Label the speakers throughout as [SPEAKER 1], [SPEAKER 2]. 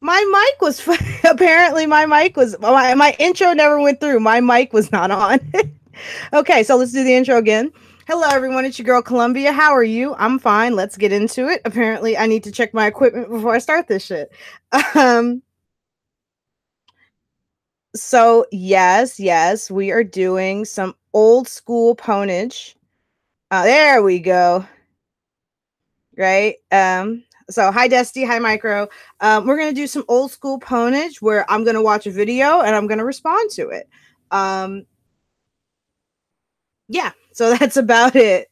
[SPEAKER 1] My mic was apparently my intro never went through. My mic was not on. Okay, so let's do the intro again. Hello, everyone. It's your girl Columbia. How are you? I'm fine. Let's get into it. Apparently, I need to check my equipment before I start this shit. So yes, we are doing some old school Pwnage. There we go. Right. So hi Dusty, hi Micro. We're gonna do some old school Pwnage where I'm gonna watch a video and I'm gonna respond to it. Yeah, so that's about it.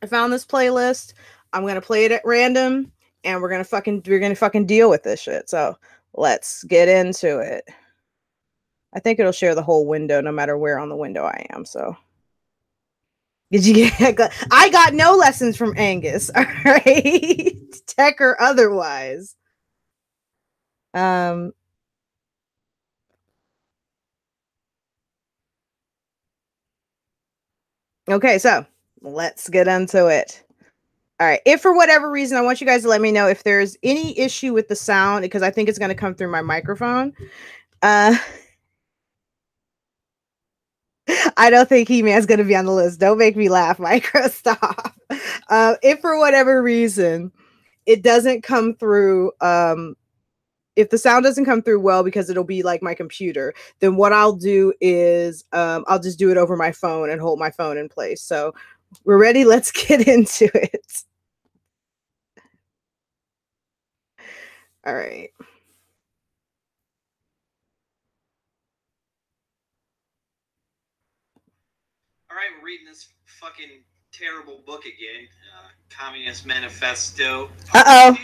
[SPEAKER 1] I found this playlist. I'm gonna play it at random, and we're gonna fucking deal with this shit. So let's get into it. I think it'll share the whole window, no matter where on the window I am. So. Did you get? I got no lessons from Angus. All right, tech or otherwise. Okay, so let's get into it. All right. If for whatever reason, I want you guys to let me know if there's any issue with the sound, because I think it's going to come through my microphone. I don't think He-Man's going to be on the list. Don't make me laugh, Micro. Stop. If for whatever reason it doesn't come through, if the sound doesn't come through well because it'll be like my computer, then what I'll do is I'll just do it over my phone and hold my phone in place. So we're ready. Let's get into it. All right.
[SPEAKER 2] All right, we're reading this fucking terrible book again. Communist Manifesto.
[SPEAKER 1] Uh-oh.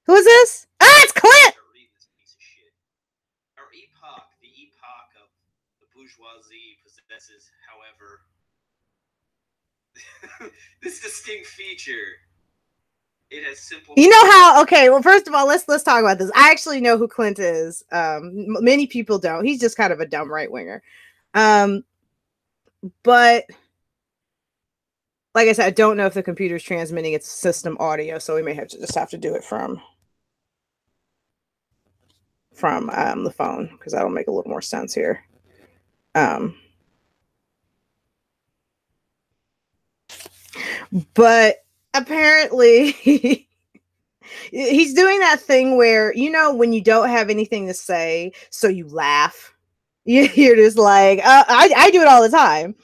[SPEAKER 1] Who is this? Ah, it's Clint!
[SPEAKER 2] Our epoch, the epoch of the bourgeoisie, possesses, however, this distinct feature. It has simple.
[SPEAKER 1] You know how? Okay, well, first of all, let's talk about this. I actually know who Clint is. Many people don't. He's just kind of a dumb right winger. But like I said, I don't know if the computer's transmitting its system audio, so we may have to do it from the phone, because that'll make a little more sense here. But apparently he's doing that thing where, you know, when you don't have anything to say, so you laugh. You're just like, I do it all the time.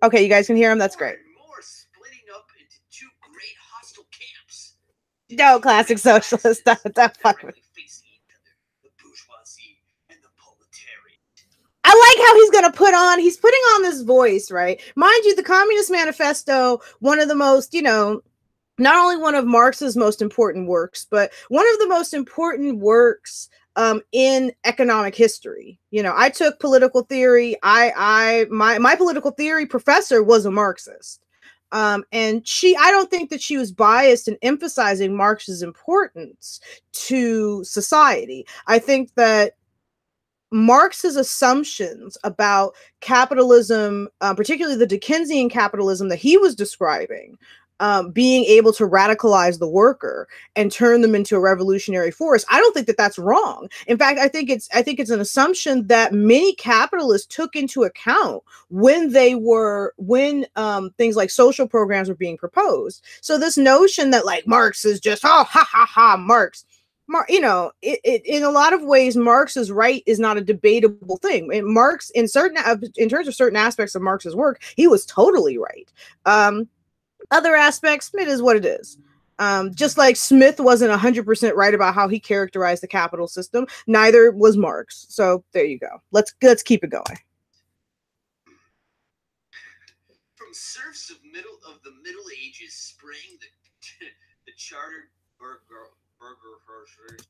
[SPEAKER 1] Okay, you guys can hear him? That's great.
[SPEAKER 2] More splitting up into two great hostile camps.
[SPEAKER 1] No, classic socialist. That fuck with. I like how he's putting on this voice, right? Mind you, the Communist Manifesto, one of the most, you know, not only one of Marx's most important works, but one of the most important works in economic history. You know, I took political theory. My political theory professor was a Marxist. And I don't think that she was biased in emphasizing Marx's importance to society. I think that Marx's assumptions about capitalism, particularly the Dickensian capitalism that he was describing, being able to radicalize the worker and turn them into a revolutionary force, I don't think that that's wrong. In fact, I think it's an assumption that many capitalists took into account when things like social programs were being proposed. So this notion that like Marx is just Marx. You know, in a lot of ways, Marx's right is not a debatable thing. And Marx, in terms of certain aspects of Marx's work, he was totally right. Other aspects, it is what it is. Just like Smith wasn't 100% right about how he characterized the capital system, neither was Marx. So there you go. Let's keep it going.
[SPEAKER 2] From serfs of the Middle Ages sprang the chartered burger herders.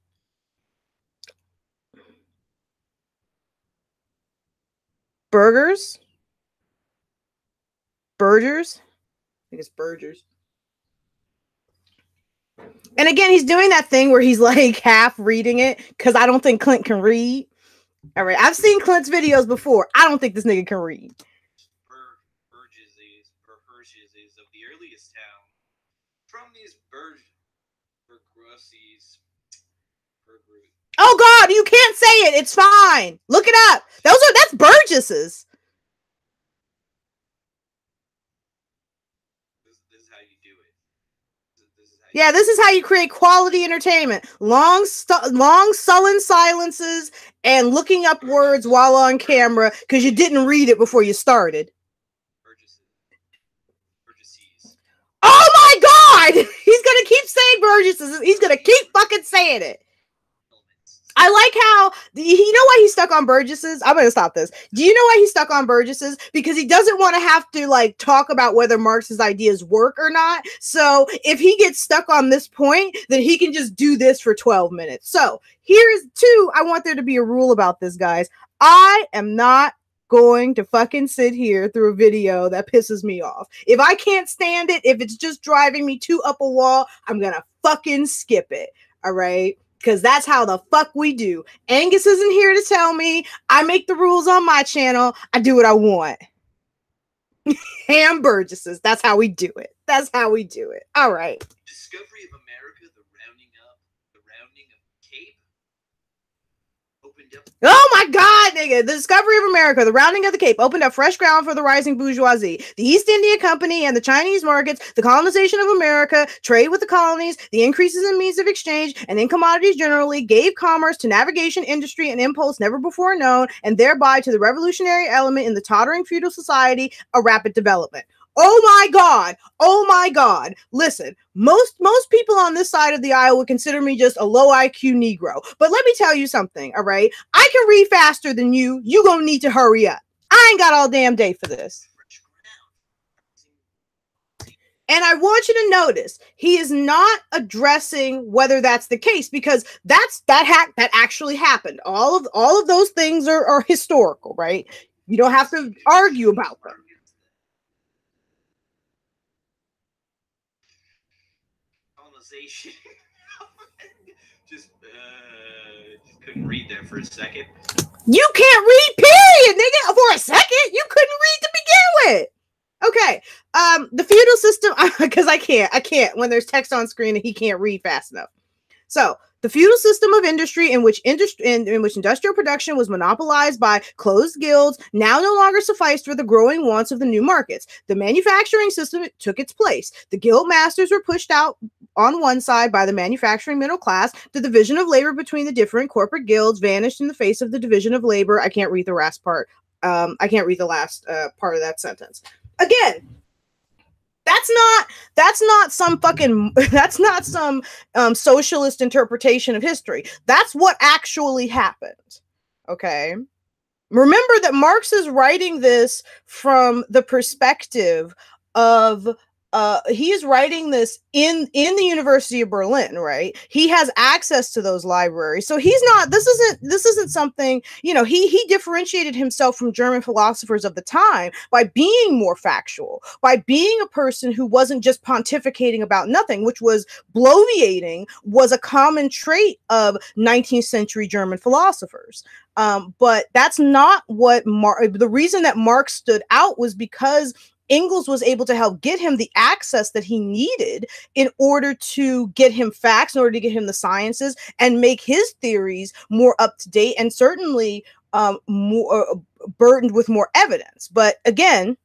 [SPEAKER 1] Burgers? Burgers? I think it's Burgers. And again, he's doing that thing where he's like half reading it, because I don't think Clint can read. All right, I've seen Clint's videos before. I don't think this nigga can read.
[SPEAKER 2] Burgesses of Cs per group.
[SPEAKER 1] Oh God, you can't say it. It's fine. Look it up. That's Burgess's.
[SPEAKER 2] This is how you do it.
[SPEAKER 1] Yeah, this is how you create quality entertainment. Long sullen silences and looking up words while on camera because you didn't read it before you started.
[SPEAKER 2] Burgesses.
[SPEAKER 1] Oh my God! He's gonna keep saying Burgesses. He's gonna keep fucking saying it. I like how, you know why he's stuck on Burgesses? I'm going to stop this. Do you know why he's stuck on Burgesses? Because he doesn't want to have to like talk about whether Marx's ideas work or not. So if he gets stuck on this point, then he can just do this for 12 minutes. So here's two. I want there to be a rule about this, guys. I am not going to fucking sit here through a video that pisses me off. If I can't stand it, if it's just driving me to up a wall, I'm going to fucking skip it. All right? Because that's how the fuck we do. Angus isn't here to tell me. I make the rules on my channel. I do what I want. Ham Burgesses. That's how we do it. That's how we do it. All right.
[SPEAKER 2] Discovery of America, the rounding of Cape. Opened up.
[SPEAKER 1] Oh my God, nigga. The discovery of America, the rounding of the Cape, opened up fresh ground for the rising bourgeoisie. The East India Company and the Chinese markets, the colonization of America, trade with the colonies, the increases in means of exchange and in commodities generally gave commerce to navigation, industry, and impulse never before known, and thereby to the revolutionary element in the tottering feudal society, a rapid development. Oh my God. Oh my God. Listen, most people on this side of the aisle would consider me just a low IQ Negro. But let me tell you something, all right? I can read faster than you. You gonna need to hurry up. I ain't got all damn day for this. And I want you to notice, he is not addressing whether that's the case, because that actually happened. All of those things are historical, right? You don't have to argue about them.
[SPEAKER 2] just couldn't read there for a second.
[SPEAKER 1] You can't read, period, nigga. For a second, you couldn't read to begin with. Okay. The feudal system, because I can't when there's text on screen and he can't read fast enough. So the feudal system of industry in which industrial production was monopolized by closed guilds now no longer sufficed for the growing wants of the new markets. The manufacturing system took its place. The guild masters were pushed out on one side by the manufacturing middle class. The division of labor between the different corporate guilds vanished in the face of the division of labor. I can't read the last part. I can't read the last part of that sentence. Again, that's not some socialist interpretation of history. That's what actually happened. Okay. Remember that Marx is writing this from the perspective of he is writing this in the University of Berlin, right? He has access to those libraries. So he's not, this isn't something, you know, he differentiated himself from German philosophers of the time by being more factual, by being a person who wasn't just pontificating about nothing, which was bloviating, was a common trait of 19th century German philosophers. But that's not what the reason that Marx stood out was because Engels was able to help get him the access that he needed in order to get him facts, in order to get him the sciences, and make his theories more up to date and certainly more burdened with more evidence. But again,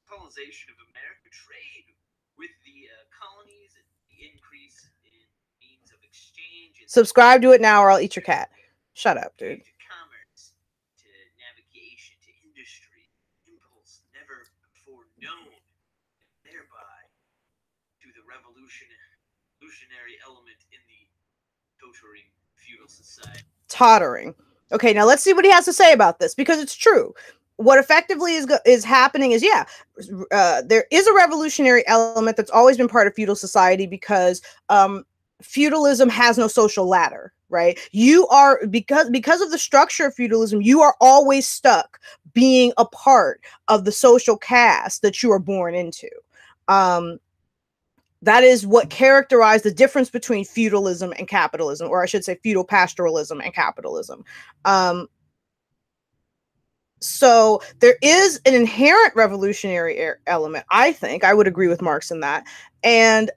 [SPEAKER 2] colonization of America, trade with the colonies, and the increase in means of exchange.
[SPEAKER 1] Subscribe to it now, or I'll eat your cat. Shut up, dude.
[SPEAKER 2] Revolutionary element in the tottering feudal society.
[SPEAKER 1] Tottering. Okay, now let's see what he has to say about this, because it's true. What effectively is happening is, there is a revolutionary element that's always been part of feudal society, because feudalism has no social ladder, right? You are, because of the structure of feudalism, you are always stuck being a part of the social caste that you are born into. That is what characterized the difference between feudalism and capitalism, or I should say feudal pastoralism and capitalism. So there is an inherent revolutionary element, I think. I would agree with Marx in that. And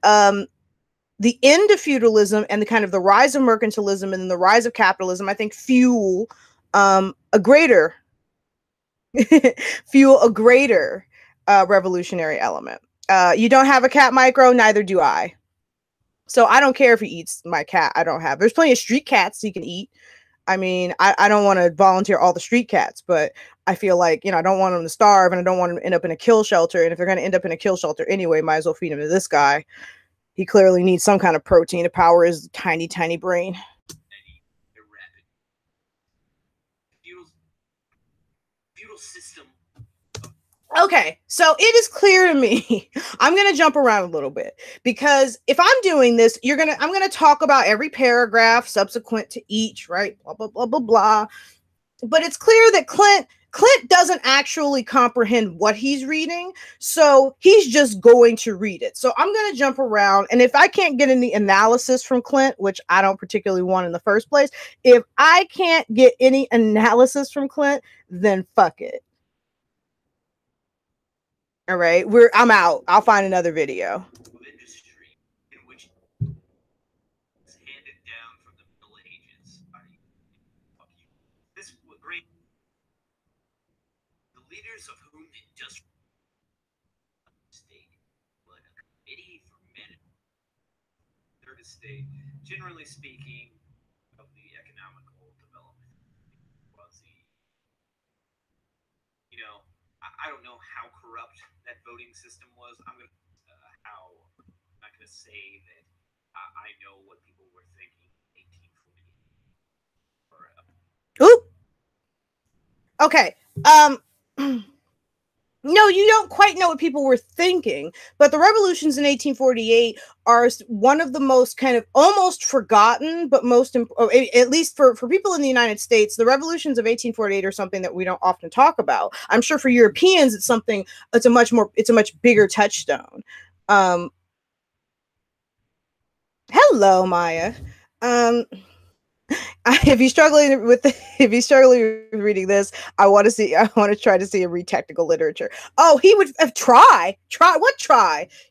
[SPEAKER 1] the end of feudalism and the kind of the rise of mercantilism and then the rise of capitalism, I think fuel a greater revolutionary element. You don't have a cat micro, neither do I. So I don't care if he eats my cat. I don't have. There's plenty of street cats he can eat. I mean, I don't want to volunteer all the street cats, but I feel like, I don't want them to starve and I don't want them to end up in a kill shelter. And if they're going to end up in a kill shelter anyway, might as well feed them to this guy. He clearly needs some kind of protein to power his tiny, tiny brain.
[SPEAKER 2] Feudal system.
[SPEAKER 1] Okay, so it is clear to me. I'm going to jump around a little bit because if I'm doing this, I'm going to talk about every paragraph subsequent to each, right? Blah, blah, blah, blah, blah. But it's clear that Clint doesn't actually comprehend what he's reading. So he's just going to read it. So I'm going to jump around. And if I can't get any analysis from Clint, which I don't particularly want in the first place, if I can't get any analysis from Clint, then fuck it. All right, I'm out. I'll find another video.
[SPEAKER 2] Industry in which it's handed down from the Middle Ages. This was great. The leaders of whom it just state, but a committee for men. Third estate, generally speaking, of the economical development was the, I don't know how corrupt that voting system was. I'm not gonna say that I know what people were thinking in 1840.
[SPEAKER 1] Ooh. Okay. No, you don't quite know what people were thinking, but the revolutions in 1848 are one of the most kind of almost forgotten, but at least for people in the United States, the revolutions of 1848 are something that we don't often talk about. I'm sure for Europeans, it's a much bigger touchstone. Hello, Maya. If you're struggling with reading this, I want to try to see and read technical literature. Oh, he would try.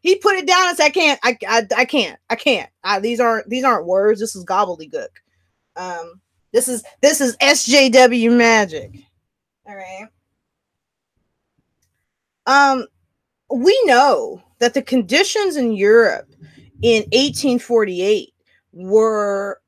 [SPEAKER 1] He put it down and said, I can't. These aren't words. This is gobbledygook. This is SJW magic. All right. We know that the conditions in Europe in 1848 were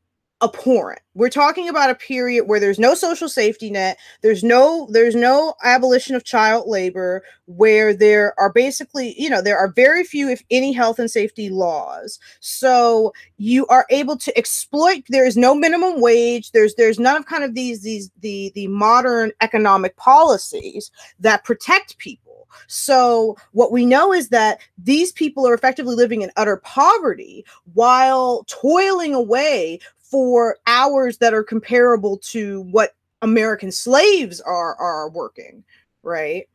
[SPEAKER 1] abhorrent. We're talking about a period where there's no social safety net, there's no abolition of child labor, where there are basically, there are very few, if any, health and safety laws. So you are able to exploit. There is no minimum wage. There's none of kind of the modern economic policies that protect people. So what we know is that these people are effectively living in utter poverty while toiling away for hours that are comparable to what American slaves are working, right?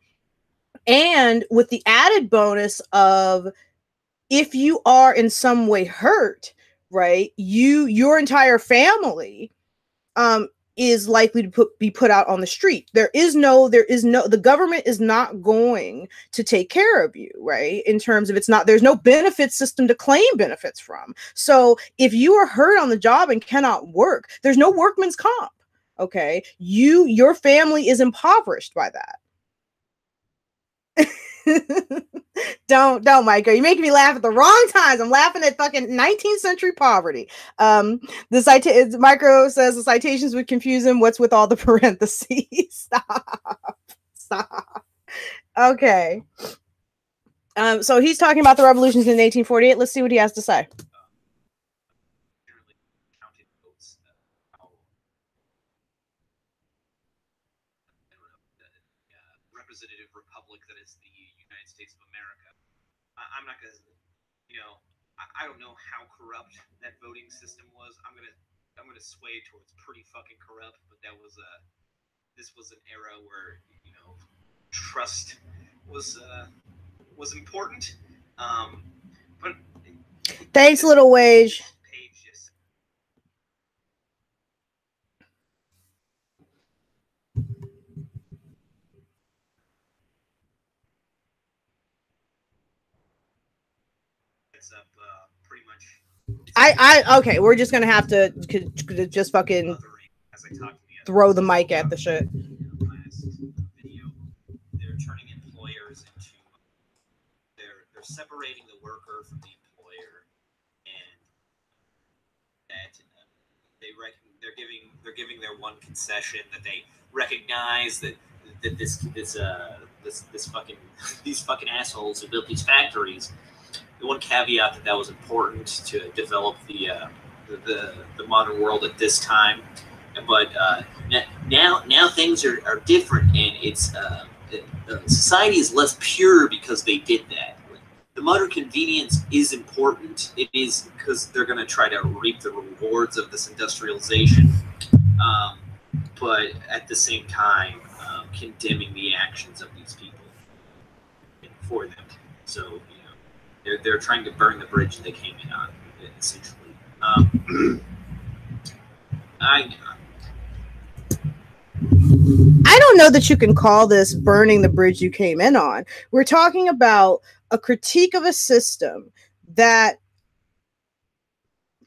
[SPEAKER 1] And with the added bonus of, if you are in some way hurt, right, your entire family is likely to be put out on the street. The government is not going to take care of you, right? In terms of there's no benefit system to claim benefits from. So if you are hurt on the job and cannot work, there's no workman's comp. Okay. Your family is impoverished by that. Don't, Micah. You're making me laugh at the wrong times. I'm laughing at fucking 19th century poverty. Micro says the citations would confuse him. What's with all the parentheses? Stop. Okay. So he's talking about the revolutions in 1848. Let's see what he has to say.
[SPEAKER 2] Representative republic that is the United States of America. I'm not gonna, I don't know how corrupt that voting system was. I'm gonna sway towards pretty fucking corrupt, but this was an era where trust was important. But
[SPEAKER 1] thanks, Little Wage.
[SPEAKER 2] Up pretty much
[SPEAKER 1] Okay, we're just gonna have to just fucking throw the mic at the shit.
[SPEAKER 2] They're turning employers into they're separating the worker from the employer, and that they're giving their one concession that they recognize that this fucking these fucking assholes who built these factories. The one caveat that was important to develop the modern world at this time, but now things are different, and it's society is less pure because they did that. The modern convenience is important. It is because they're going to try to reap the rewards of this industrialization, but at the same time, condemning the actions of these people for them. So they're trying to burn the bridge they came in on, essentially.
[SPEAKER 1] I don't know that you can call this burning the bridge you came in on. We're talking about a critique of a system that,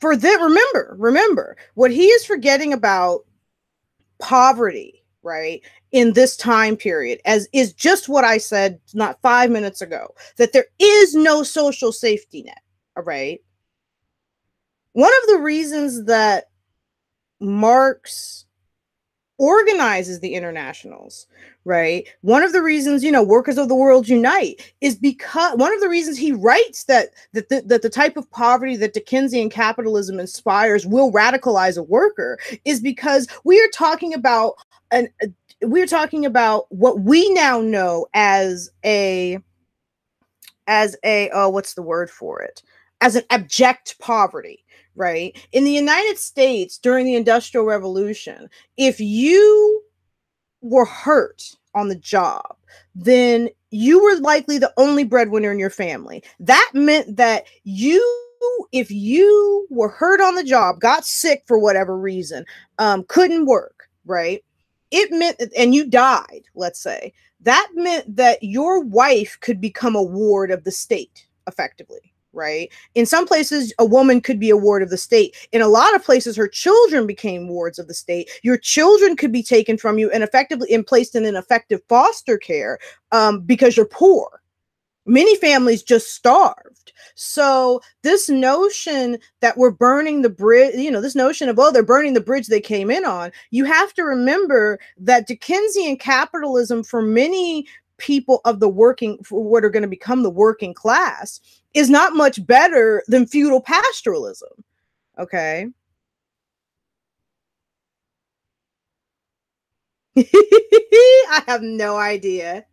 [SPEAKER 1] for that, remember what he is forgetting about poverty, right, in this time period, as is just what I said not 5 minutes ago, that there is no social safety net. All right. One of the reasons that Marx organizes the internationals, right? One of the reasons, Workers of the World Unite, is because one of the reasons he writes that the type of poverty that Dickensian capitalism inspires will radicalize a worker is because we are talking about what we now know as a what's the word for it? As an abject poverty. Right? In the United States during the Industrial Revolution, if you were hurt on the job, then you were likely the only breadwinner in your family. That meant that if you were hurt on the job, got sick for whatever reason, couldn't work, right? It meant, and you died, let's say, that meant that your wife could become a ward of the state, effectively. Right? In some places, a woman could be a ward of the state. In a lot of places, her children became wards of the state. Your children could be taken from you and effectively placed in an effective foster care because you're poor. Many families just starved. So this notion that we're burning the bridge, this notion of, they're burning the bridge they came in on, you have to remember that Dickensian capitalism, for many people of the working, for what are going to become the working class, is not much better than feudal pastoralism. Okay. I have no idea.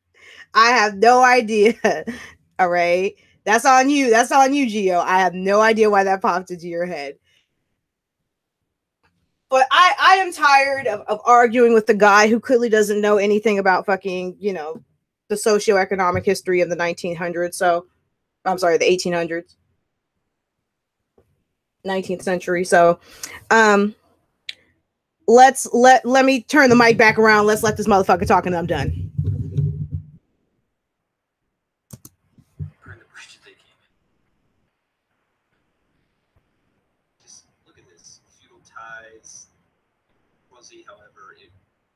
[SPEAKER 1] All right. That's on you. Gio. I have no idea why that popped into your head. But I am tired of arguing with the guy who clearly doesn't know anything about fucking, the socioeconomic history of the 1900s. So I'm sorry, the 1800s, 19th century. So, let me turn the mic back around. Let's let this motherfucker talk and I'm done.
[SPEAKER 2] Just look at this. Feudal ties. Quasi, however, it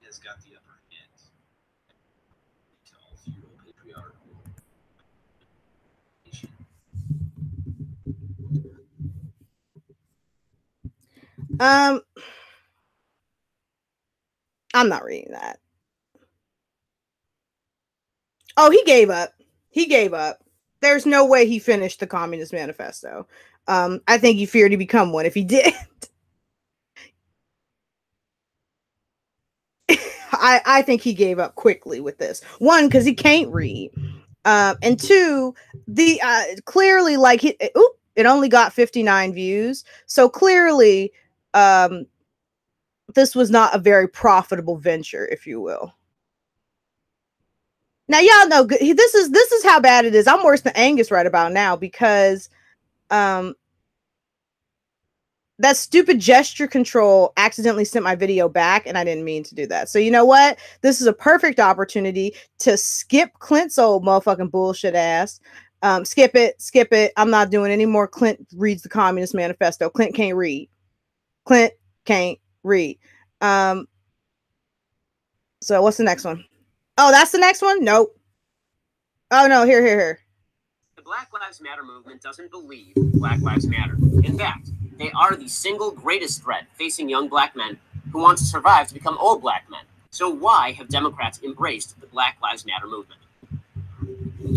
[SPEAKER 2] has got the upper hand. To all feudal patriarchal.
[SPEAKER 1] I'm not reading that. Oh, he gave up. There's no way he finished the Communist Manifesto. I think he feared to become one if he did. I think he gave up quickly with this. One, because he can't read. And two, the clearly, like, it only got 59 views. So clearly, this was not a very profitable venture, if you will. Now, y'all know this is how bad it is. I'm worse than Angus right about now because that stupid gesture control accidentally sent my video back, and I didn't mean to do that. So you know what? This is a perfect opportunity to skip Clint's old motherfucking bullshit ass Skip it. I'm not doing any more. Clint reads the Communist Manifesto. Clint can't read. So what's the next one? Oh, that's the next one? Nope. Oh no, here.
[SPEAKER 3] The Black Lives Matter movement doesn't believe Black Lives Matter. In fact, they are the single greatest threat facing young black men who want to survive to become old black men. So why have Democrats embraced the Black Lives Matter movement?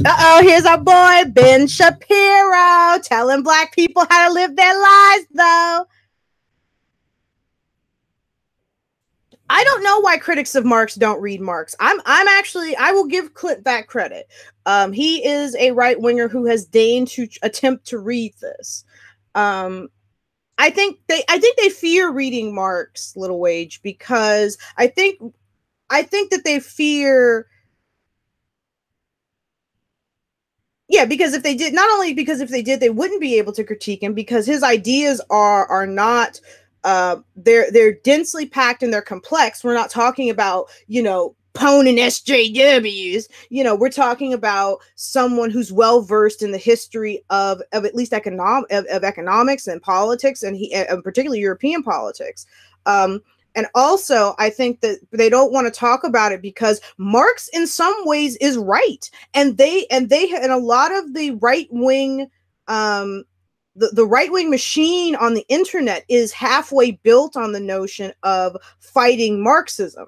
[SPEAKER 1] Uh-oh, here's our boy, Ben Shapiro, telling black people how to live their lives, though. I don't know why critics of Marx don't read Marx. I will give Clint that credit. He is a right-winger who has deigned to attempt to read this. I think they fear reading Marx, Little Wage, because I think that they fear. Yeah, because if they did, not only because if they did, they wouldn't be able to critique him, because his ideas are not. They're densely packed and they're complex. We're not talking about, Pwn and SJWs. We're talking about someone who's well versed in the history of at least economics and politics, and particularly European politics. And also, I think that they don't want to talk about it because Marx, in some ways, is right, and a lot of the right wing. The right-wing machine on the internet is halfway built on the notion of fighting Marxism,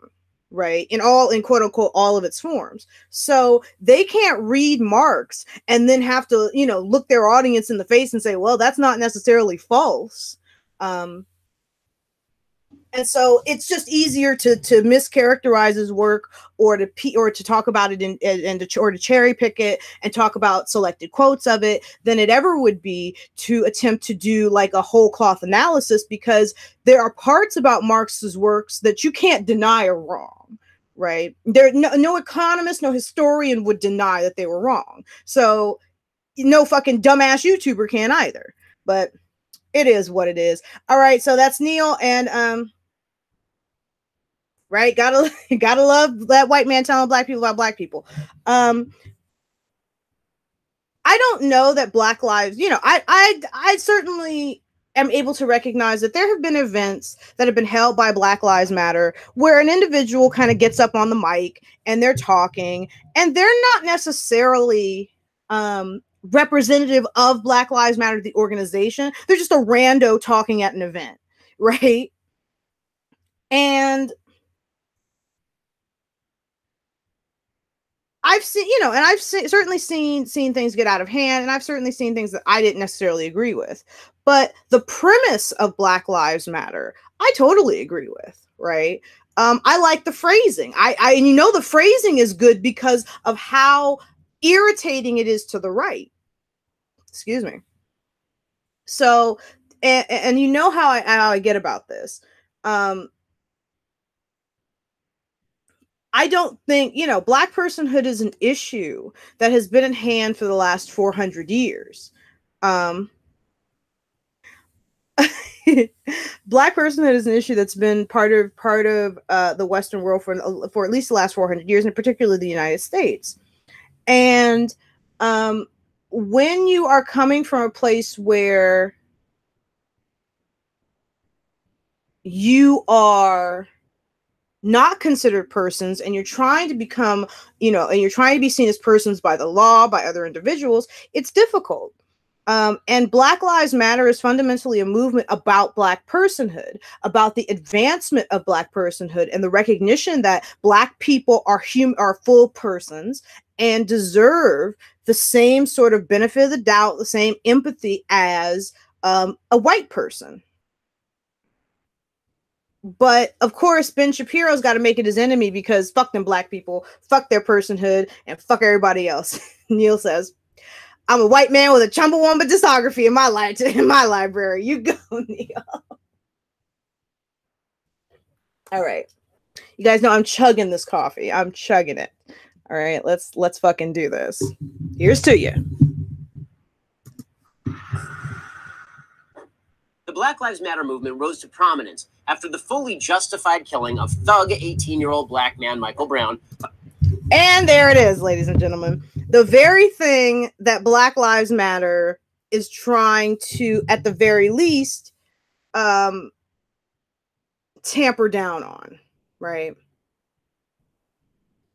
[SPEAKER 1] right? In quote unquote all of its forms. So they can't read Marx and then have to, look their audience in the face and say, well, that's not necessarily false. And so it's just easier to mischaracterize his work or to talk about it or to cherry pick it and talk about selected quotes of it than it ever would be to attempt to do like a whole cloth analysis, because there are parts about Marx's works that you can't deny are wrong, right? No economist, no historian would deny that they were wrong. So no fucking dumbass YouTuber can either, but it is what it is. All right. So that's Neil, and, right, gotta love that white man telling black people about black people. I don't know that Black Lives, I certainly am able to recognize that there have been events that have been held by Black Lives Matter where an individual kind of gets up on the mic and they're talking, and they're not necessarily representative of Black Lives Matter, the organization. They're just a rando talking at an event, right? And I've seen, certainly seen things get out of hand, and I've certainly seen things that I didn't necessarily agree with. But the premise of Black Lives Matter, I totally agree with, right? I like the phrasing. And the phrasing is good because of how irritating it is to the right. Excuse me. So, and you know how I get about this. I don't think, Black personhood is an issue that has been in hand for the last 400 years. Black personhood is an issue that's been part of the Western world for at least the last 400 years, and particularly the United States. And when you are coming from a place where you are not considered persons, and you're trying to become, and you're trying to be seen as persons by the law, by other individuals, it's difficult. And Black Lives Matter is fundamentally a movement about Black personhood, about the advancement of Black personhood, and the recognition that Black people are full persons and deserve the same sort of benefit of the doubt, the same empathy as a white person. But of course, Ben Shapiro's got to make it his enemy because fuck them Black people, fuck their personhood, and fuck everybody else. Neil says, I'm a white man with a Chumbawamba discography in my library. You go, Neil. All right. You guys know I'm chugging this coffee. I'm chugging it. All right, let's fucking do this. Here's to you.
[SPEAKER 3] The Black Lives Matter movement rose to prominence after the fully justified killing of thug 18-year-old black man Michael Brown
[SPEAKER 1] And there it is, ladies and gentlemen. The very thing that Black Lives Matter is trying to, at the very least, tamper down on, right?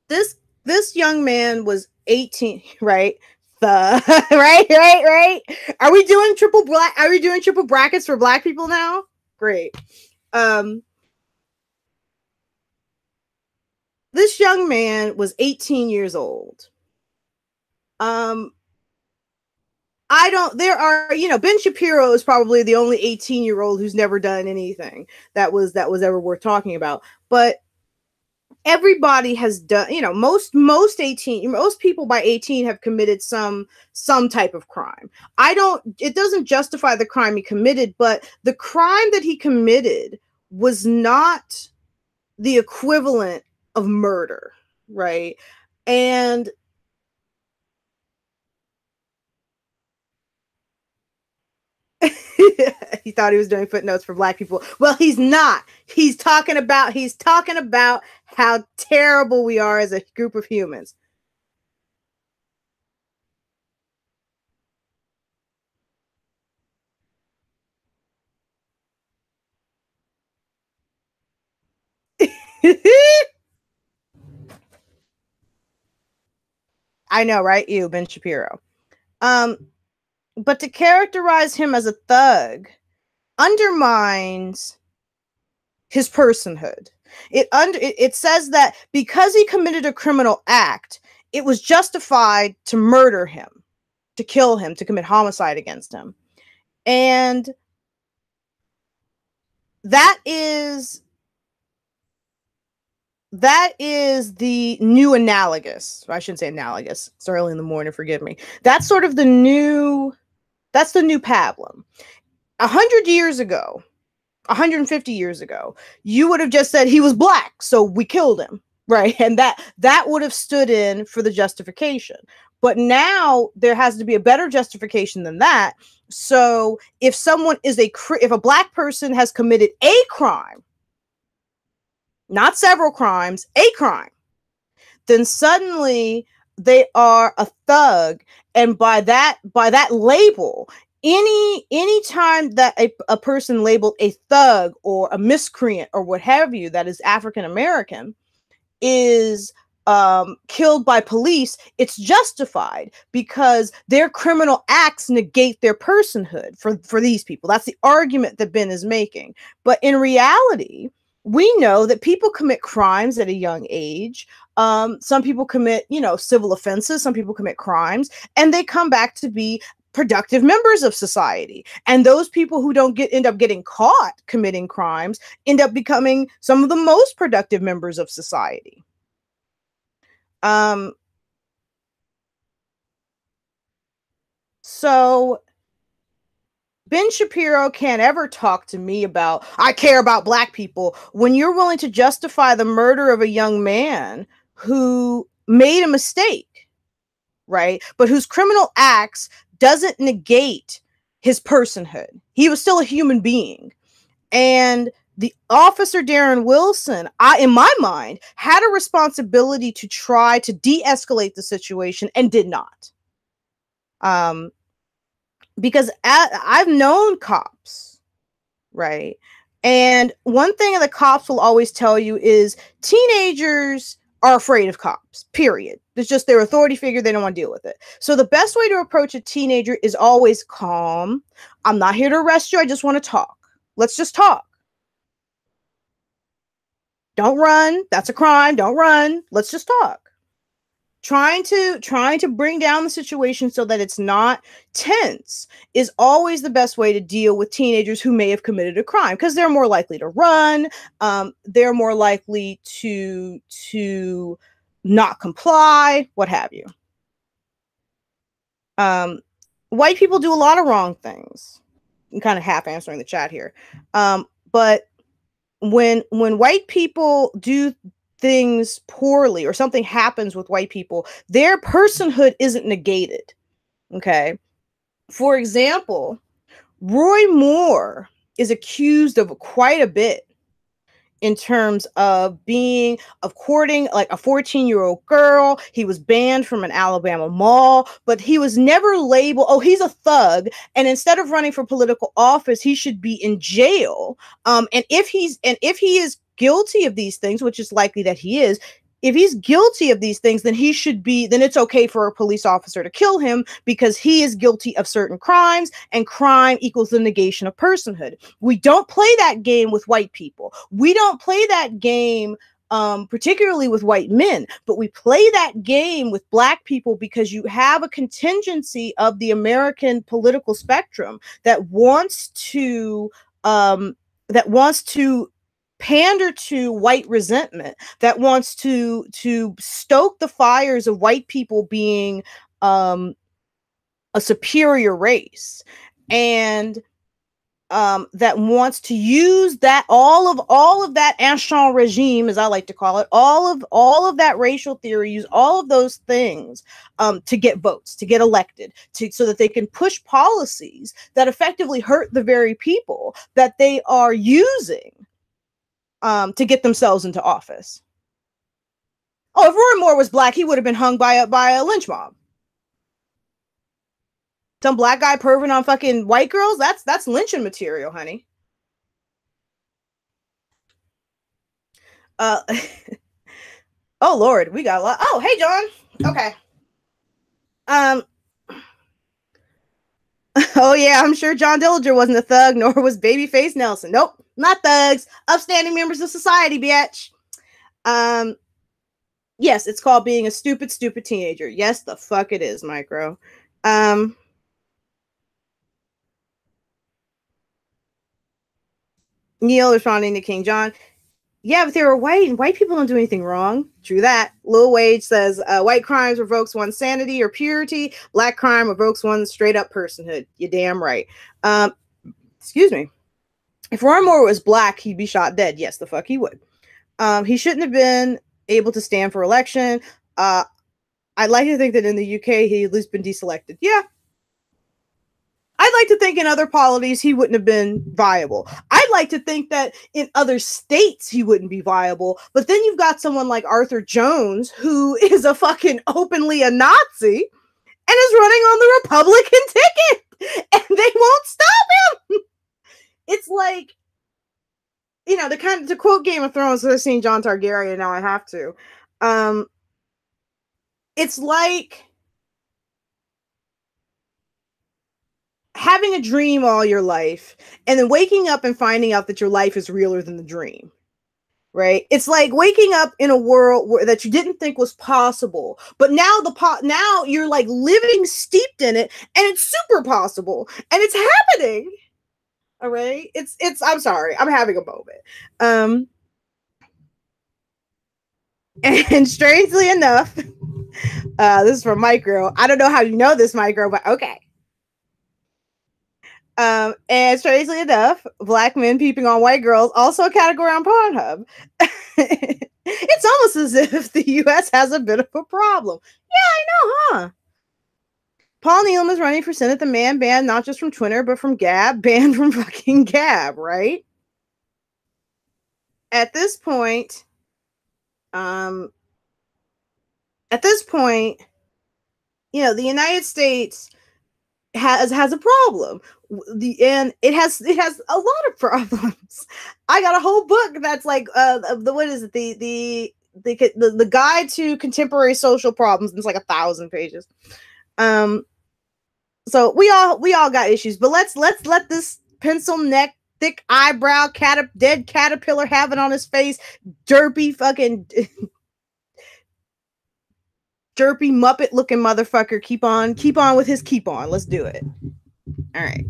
[SPEAKER 1] This young man was 18, right? Right. Are we doing triple brackets for Black people now? Great. This young man was 18 years old. Ben Shapiro is probably the only 18-year-old who's never done anything that was ever worth talking about. But everybody has done, most people by 18 have committed some type of crime. It doesn't justify the crime he committed, but the crime that he committed was not the equivalent of murder, right? And he thought he was doing footnotes for Black people. Well, he's not. He's talking about how terrible we are as a group of humans. I know, right? You, Ben Shapiro. But to characterize him as a thug undermines his personhood. It says that because he committed a criminal act, it was justified to murder him, to kill him, to commit homicide against him. And that is the new analogous. I shouldn't say analogous. It's early in the morning, forgive me. That's sort of the new pablum. 100 years ago, 150 years ago, you would have just said he was Black, so we killed him, right? And that would have stood in for the justification. But now there has to be a better justification than that. So if if a Black person has committed a crime, not several crimes, a crime, then suddenly they are a thug. And by that label, any time that a person labeled a thug or a miscreant or what have you that is African American is killed by police, it's justified because their criminal acts negate their personhood for these people. That's the argument that Ben is making. But in reality, we know that people commit crimes at a young age. Some people commit, civil offenses. Some people commit crimes, and they come back to be productive members of society. And those people who don't end up getting caught committing crimes end up becoming some of the most productive members of society. So Ben Shapiro can't ever talk to me about, I care about Black people, when you're willing to justify the murder of a young man who made a mistake, right? But whose criminal acts doesn't negate his personhood. He was still a human being. And the officer, Darren Wilson, in my mind, had a responsibility to try to de-escalate the situation and did not. Because I've known cops, right? And one thing the cops will always tell you is teenagers are afraid of cops, period. It's just their authority figure. They don't want to deal with it. So the best way to approach a teenager is always calm. I'm not here to arrest you. I just want to talk. Let's just talk. Don't run. That's a crime. Don't run. Let's just talk. Trying to bring down the situation so that it's not tense is always the best way to deal with teenagers who may have committed a crime, because they're more likely to run. They're more likely to not comply, what have you. White people do a lot of wrong things. I'm kind of half answering the chat here. But when white people do things poorly or something happens with white people, their personhood isn't negated. Okay. For example, Roy Moore is accused of quite a bit in terms of courting like a 14-year-old girl. He was banned from an Alabama mall, but he was never labeled, oh, he's a thug, and instead of running for political office, he should be in jail. And if he is guilty of these things, which is likely that he is, if he's guilty of these things, then then it's okay for a police officer to kill him because he is guilty of certain crimes, and crime equals the negation of personhood. We don't play that game with white people. We don't play that game particularly with white men, but we play that game with black people because you have a contingency of the American political spectrum that wants to pander to white resentment, that wants to stoke the fires of white people being a superior race, and that wants to use that all of that ancien regime, as I like to call it, all of that racial theory, use all of those things to get votes, to get elected, so that they can push policies that effectively hurt the very people that they are using to get themselves into office. Oh, if Roy Moore was black, he would have been hung by a lynch mob. Some black guy perving on fucking white girls, that's lynching material, honey. Oh Lord, we got a lot. Oh, hey John. Okay. Oh yeah, I'm sure John Dillinger wasn't a thug, nor was Babyface Nelson. Nope, not thugs. Upstanding members of society, bitch. Yes, it's called being a stupid teenager. Yes, the fuck it is, Micro. Neil responding to King John. Yeah, but they were white, and white people don't do anything wrong. True that. Lil Wage says, white crimes revokes one's sanity or purity. Black crime revokes one's straight up personhood. You're damn right. Excuse me. If Roy Moore was black, he'd be shot dead. Yes, the fuck he would. He shouldn't have been able to stand for election. I'd like to think that in the UK, he'd at least been deselected. Yeah. I'd like to think in other polities he wouldn't have been viable. I'd like to think that in other states he wouldn't be viable. But then you've got someone like Arthur Jones, who is a fucking openly a Nazi and is running on the Republican ticket, and they won't stop him. It's like, you know, to quote Game of Thrones, because I've seen Jon Targaryen, now I have to. It's like having a dream all your life and then waking up and finding out that your life is realer than the dream, right? It's like waking up in a world that you didn't think was possible, but now you're like living steeped in it, and it's super possible, and it's happening. All right, it's I'm sorry, I'm having a moment. And strangely enough, this is from Micro. I don't know how you know this, Micro, but okay. And strangely enough, black men peeping on white girls, also a category on Pornhub. It's almost as if the US has a bit of a problem. Yeah, I know, huh? Paul Nealon is running for Senate, the man banned not just from Twitter, but from Gab, banned from fucking Gab, right? At this point, you know, the United States has a problem. And it has a lot of problems. I got a whole book that's like what is it, the guide to contemporary social problems. It's like 1,000 pages. So we all got issues, but let's let this pencil neck, thick eyebrow dead caterpillar have it on his face, derpy fucking derpy Muppet looking motherfucker keep on with his keep on. Let's do it. All right.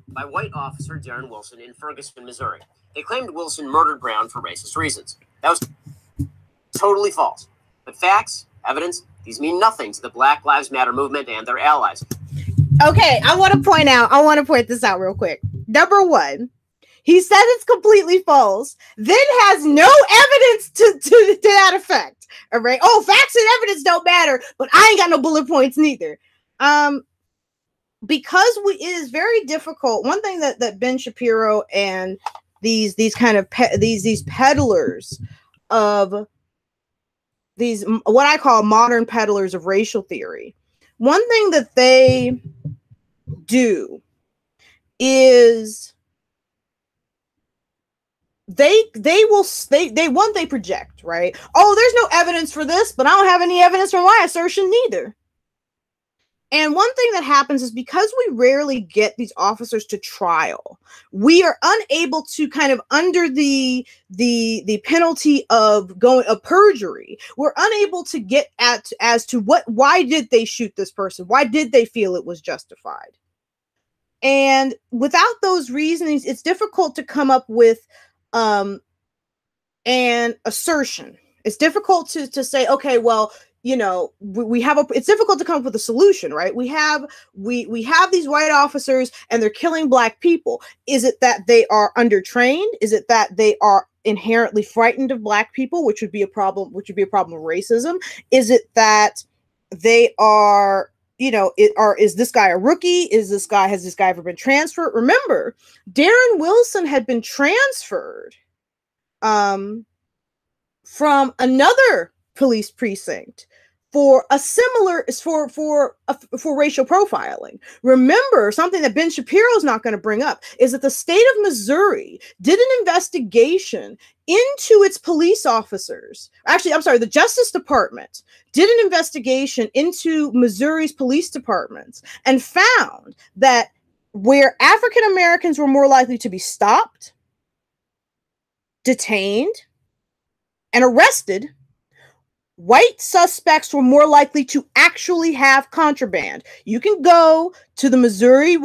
[SPEAKER 3] By white officer Darren Wilson in Ferguson, Missouri. They claimed Wilson murdered Brown for racist reasons. That was totally false. But facts, evidence, these mean nothing to the Black Lives Matter movement and their allies.
[SPEAKER 1] Okay, I want to point this out real quick. Number one, he said it's completely false, then has no evidence to that effect. All right. Oh, facts and evidence don't matter, but I ain't got no bullet points neither. because it is very difficult. One thing that Ben Shapiro and these kind of these peddlers of these, what I call modern peddlers of racial theory, one thing that they do is they project, right? Oh, there's no evidence for this, but I don't have any evidence for my assertion neither. And one thing that happens is, because we rarely get these officers to trial, we are unable to kind of, under the penalty of perjury, we're unable to get at as to why did they shoot this person? Why did they feel it was justified? And without those reasonings, it's difficult to come up with an assertion. It's difficult to say, okay, well, you know, it's difficult to come up with a solution, right? We have these white officers and they're killing black people. Is it that they are undertrained? Is it that they are inherently frightened of black people, which would be a problem, of racism? Is it that they are, you know, is this guy a rookie? Has this guy ever been transferred? Remember, Darren Wilson had been transferred from another police precinct for a similar for racial profiling. Remember, something that Ben Shapiro is not going to bring up is that the state of Missouri did an investigation into its police officers. Actually, I'm sorry, the Justice Department did an investigation into Missouri's police departments and found that where African Americans were more likely to be stopped, detained, and arrested, white suspects were more likely to actually have contraband. You can go to the Missouri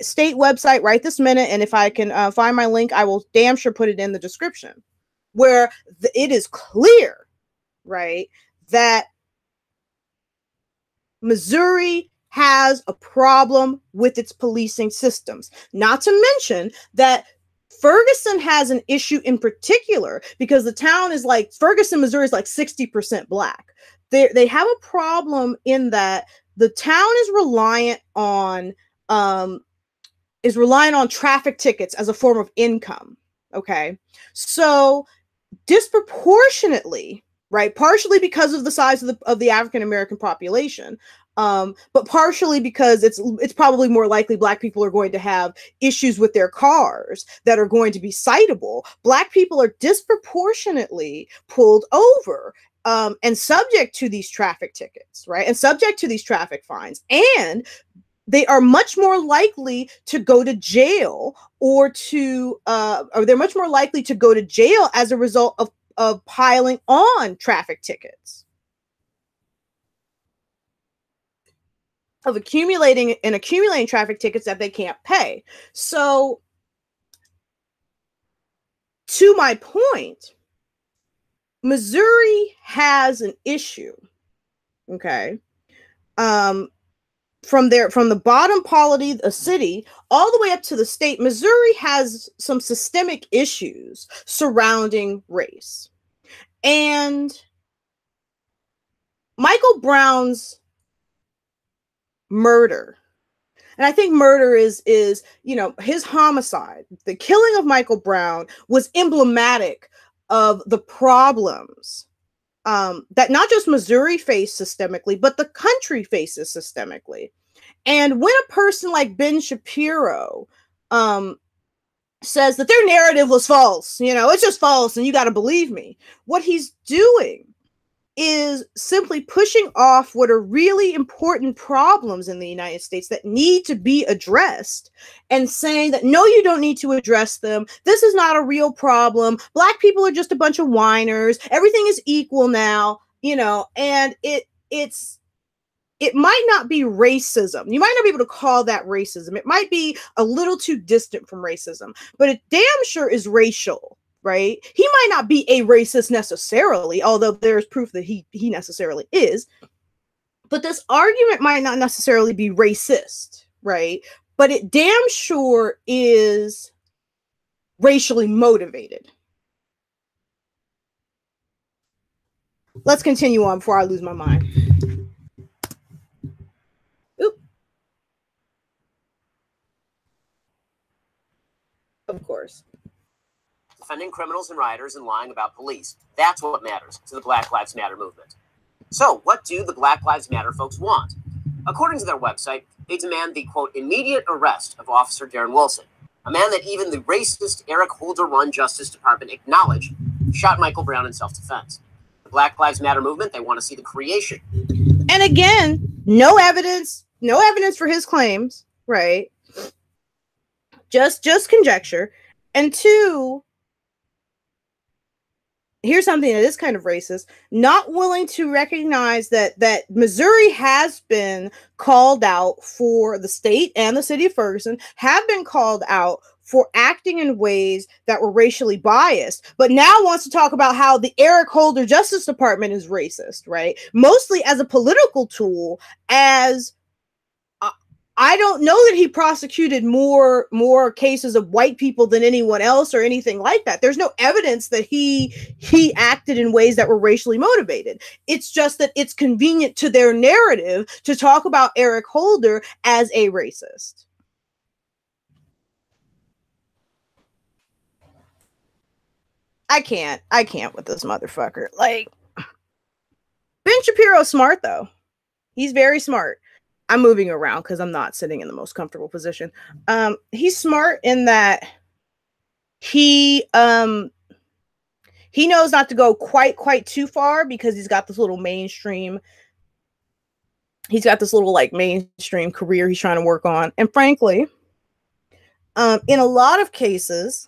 [SPEAKER 1] state website right this minute, and if I can find my link, I will damn sure put it in the description, where it is clear, right, that Missouri has a problem with its policing systems. Not to mention that Ferguson has an issue in particular because the town is like, Ferguson, Missouri is like 60% black. They have a problem in that the town is reliant on traffic tickets as a form of income. Okay. So disproportionately, right, partially because of the size of the African American population, but partially because it's probably more likely black people are going to have issues with their cars that are going to be citable. Black people are disproportionately pulled over and subject to these traffic tickets, right, and subject to these traffic fines, and they are much more likely to go to jail or they're much more likely to go to jail as a result of piling on traffic tickets, of accumulating traffic tickets that they can't pay. So, to my point, Missouri has an issue, okay, from the bottom polity, a city, all the way up to the state. Missouri has some systemic issues surrounding race. And Michael Brown's murder, and I think murder is, you know, his homicide, the killing of Michael Brown, was emblematic of the problems that not just Missouri faced systemically, but the country faces systemically. And when a person like Ben Shapiro says that their narrative was false, you know, it's just false and you got to believe me, what he's doing is simply pushing off what are really important problems in the United States that need to be addressed, and saying that, no, you don't need to address them. This is not a real problem. Black people are just a bunch of whiners. Everything is equal now, you know, and it might not be racism. You might not be able to call that racism. It might be a little too distant from racism, but it damn sure is racial. Right? He might not be a racist necessarily, although there's proof that he necessarily is. But this argument might not necessarily be racist, right? But it damn sure is racially motivated. Let's continue on before I lose my mind. Oop. Of course.
[SPEAKER 3] Defending criminals and rioters and lying about police. That's what matters to the Black Lives Matter movement. So, what do the Black Lives Matter folks want? According to their website, they demand the, quote, immediate arrest of Officer Darren Wilson, a man that even the racist Eric Holder-run Justice Department acknowledged shot Michael Brown in self-defense. The Black Lives Matter movement, they want to see the creation.
[SPEAKER 1] And again, no evidence for his claims, right? Just conjecture. And two, here's something that is kind of racist, not willing to recognize that Missouri has been called out for, the state and the city of Ferguson have been called out for acting in ways that were racially biased, but now wants to talk about how the Eric Holder Justice Department is racist, right? Mostly as a political tool, as I don't know that he prosecuted more cases of white people than anyone else or anything like that. There's no evidence that he acted in ways that were racially motivated. It's just that it's convenient to their narrative to talk about Eric Holder as a racist. I can't with this motherfucker. Like, Ben Shapiro's smart though. He's very smart. I'm moving around because I'm not sitting in the most comfortable position. He's smart in that he knows not to go quite too far, because he's got this little mainstream career he's trying to work on. And frankly, in a lot of cases,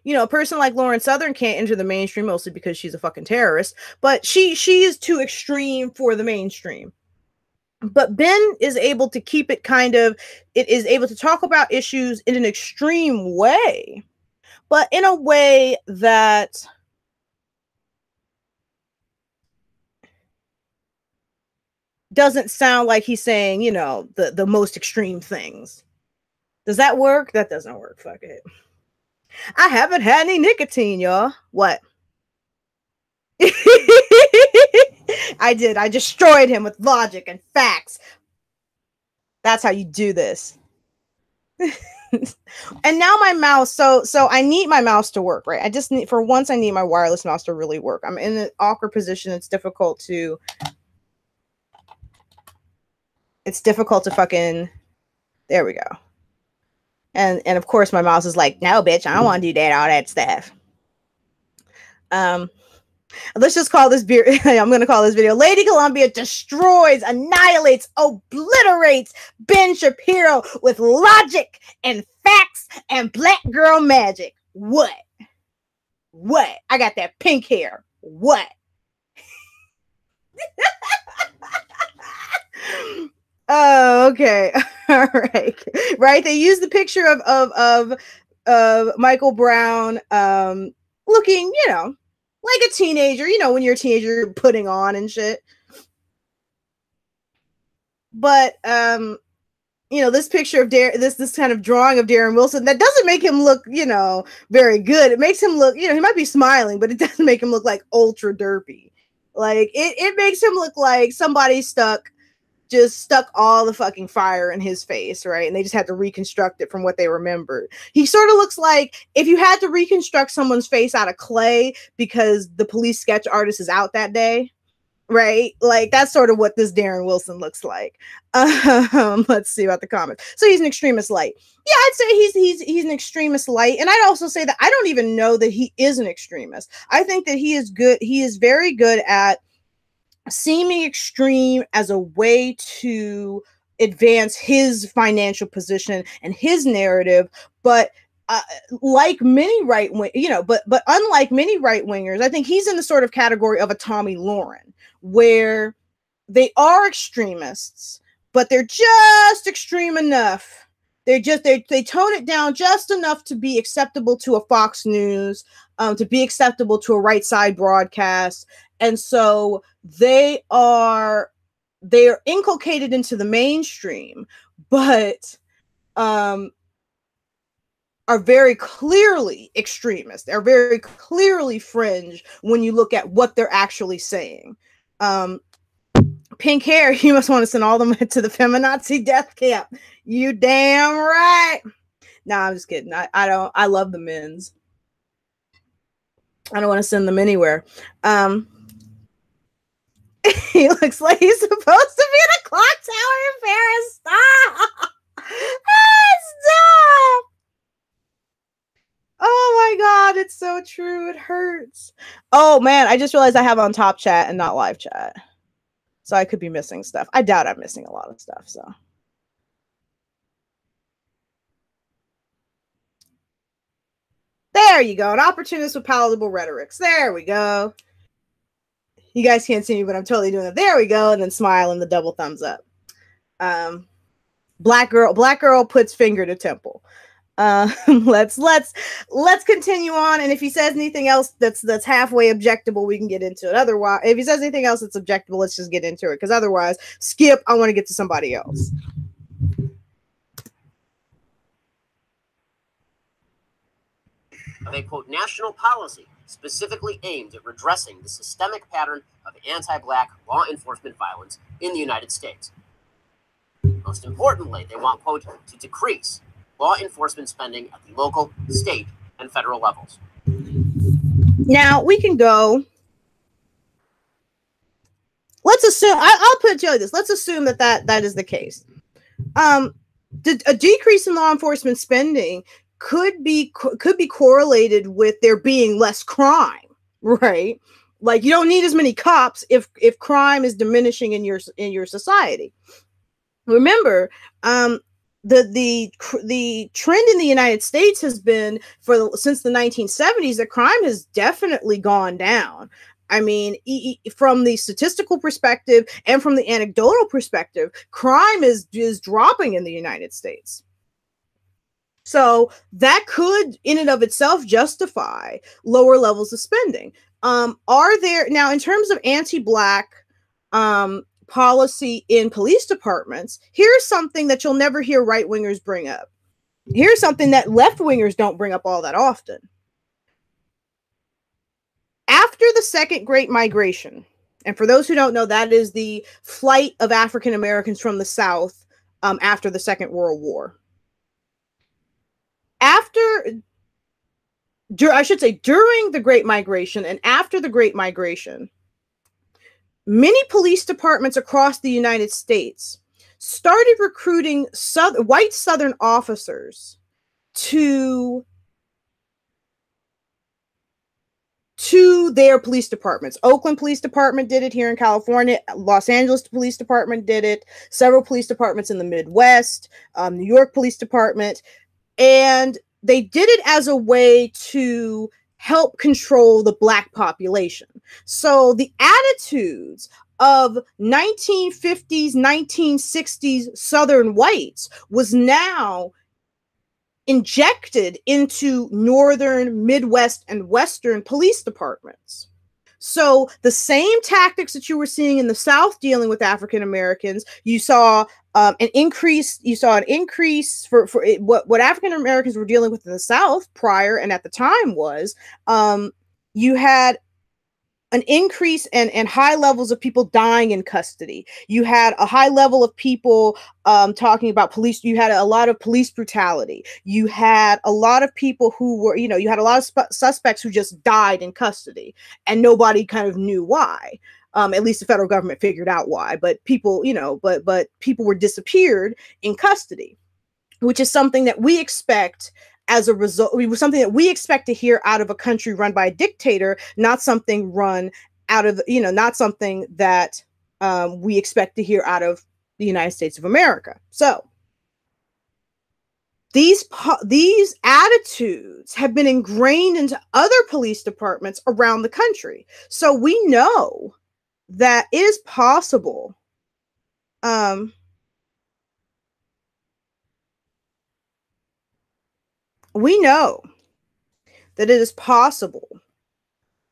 [SPEAKER 1] you know, a person like Lauren Southern can't enter the mainstream, mostly because she's a fucking terrorist, but she is too extreme for the mainstream. But Ben is able to keep it is able to talk about issues in an extreme way, but in a way that doesn't sound like he's saying, you know, the most extreme things. Does that work? That doesn't work. Fuck it. I haven't had any nicotine, y'all. What? I did. I destroyed him with logic and facts. That's how you do this. And now my mouse. So I need my mouse to work, right? I need my wireless mouse to really work. I'm in an awkward position. It's difficult to fucking. There we go. And of course my mouse is like, no, bitch, I don't want to do that, all that stuff. Let's just call this I'm going to call this video, LadyColumbia destroys, annihilates, obliterates Ben Shapiro with logic and facts and black girl magic. What? I got that pink hair. What? Oh, okay. All right. Right. They use the picture of Michael Brown looking, you know, like a teenager, you know, when you're a teenager, you're putting on and shit. But you know, this picture of this kind of drawing of Darren Wilson, that doesn't make him look, you know, very good. It makes him look, you know, he might be smiling, but it doesn't make him look like ultra derpy. Like it makes him look like somebody stuck all the fucking fire in his face, right? And they just had to reconstruct it from what they remembered. He sort of looks like if you had to reconstruct someone's face out of clay because the police sketch artist is out that day, right? Like that's sort of what this Darren Wilson looks like. Let's see about the comments. So he's an extremist light. Yeah, I'd say he's an extremist light. And I'd also say that I don't even know that he is an extremist. I think that he is good. He is very good at seeming extreme as a way to advance his financial position and his narrative, but like many right wing, you know, but unlike many right wingers, I think he's in the sort of category of a Tommy Lauren, where they are extremists, but they're just extreme enough. They tone it down just enough to be acceptable to a Fox News, to be acceptable to a right side broadcast. And so they are inculcated into the mainstream, but are very clearly extremist. They're very clearly fringe when you look at what they're actually saying. pink hair, you must want to send all them to the feminazi death camp. You damn right. Nah, I'm just kidding. I don't. I love the men's. I don't want to send them anywhere. He looks like he's supposed to be in a clock tower in Paris. Stop! Stop! Oh my god, it's so true. It hurts. Oh man, I just realized I have on top chat and not live chat. So I could be missing stuff. I doubt I'm missing a lot of stuff, so. There you go. An opportunist with palatable rhetorics. There we go. You guys can't see me, but I'm totally doing it. There we go. And then smile and the double thumbs up. Black girl puts finger to temple. Let's continue on. And if he says anything else that's halfway objectable, we can get into it. Otherwise, if he says anything else that's objectable, let's just get into it. Because otherwise, skip. I want to get to somebody else.
[SPEAKER 3] Of a, quote, national policy specifically aimed at redressing the systemic pattern of anti-Black law enforcement violence in the United States. Most importantly, they want, quote, to decrease law enforcement spending at the local, state, and federal levels.
[SPEAKER 1] Now, we can go. Let's assume, I'll put it to you like this. Let's assume that is the case. A decrease in law enforcement spending could be correlated with there being less crime, right? Like, you don't need as many cops if crime is diminishing in your society. Remember, the trend in the United States has been since the 1970s that crime has definitely gone down. I mean, from the statistical perspective and from the anecdotal perspective, crime is dropping in the United States. So that could, in and of itself, justify lower levels of spending. Are there now, in terms of anti-Black policy in police departments? Here's something that you'll never hear right-wingers bring up. Here's something that left-wingers don't bring up all that often. After the Second Great Migration, and for those who don't know, that is the flight of African Americans from the South after the Second World War. During the Great Migration and after the Great Migration, many police departments across the United States started recruiting white Southern officers to their police departments. Oakland Police Department did it here in California. Los Angeles Police Department did it. Several police departments in the Midwest, New York Police Department. And they did it as a way to help control the Black population. So the attitudes of 1950s, 1960s Southern whites was now injected into Northern, Midwest, and Western police departments. So the same tactics that you were seeing in the South dealing with African Americans, you saw an increase. You saw an increase for what African Americans were dealing with in the South prior and at the time was you had an increase and high levels of people dying in custody. You had a high level of people talking about police. You had a lot of police brutality. You had a lot of people who were, you had a lot of suspects who just died in custody and nobody kind of knew why. At least the federal government figured out why, but people, but people were disappeared in custody, which is something that we expect as a result. It was something that we expect to hear out of a country run by a dictator, not something run out of, not something that we expect to hear out of the United States of America. So these attitudes have been ingrained into other police departments around the country. So we know that it is possible. We know that it is possible.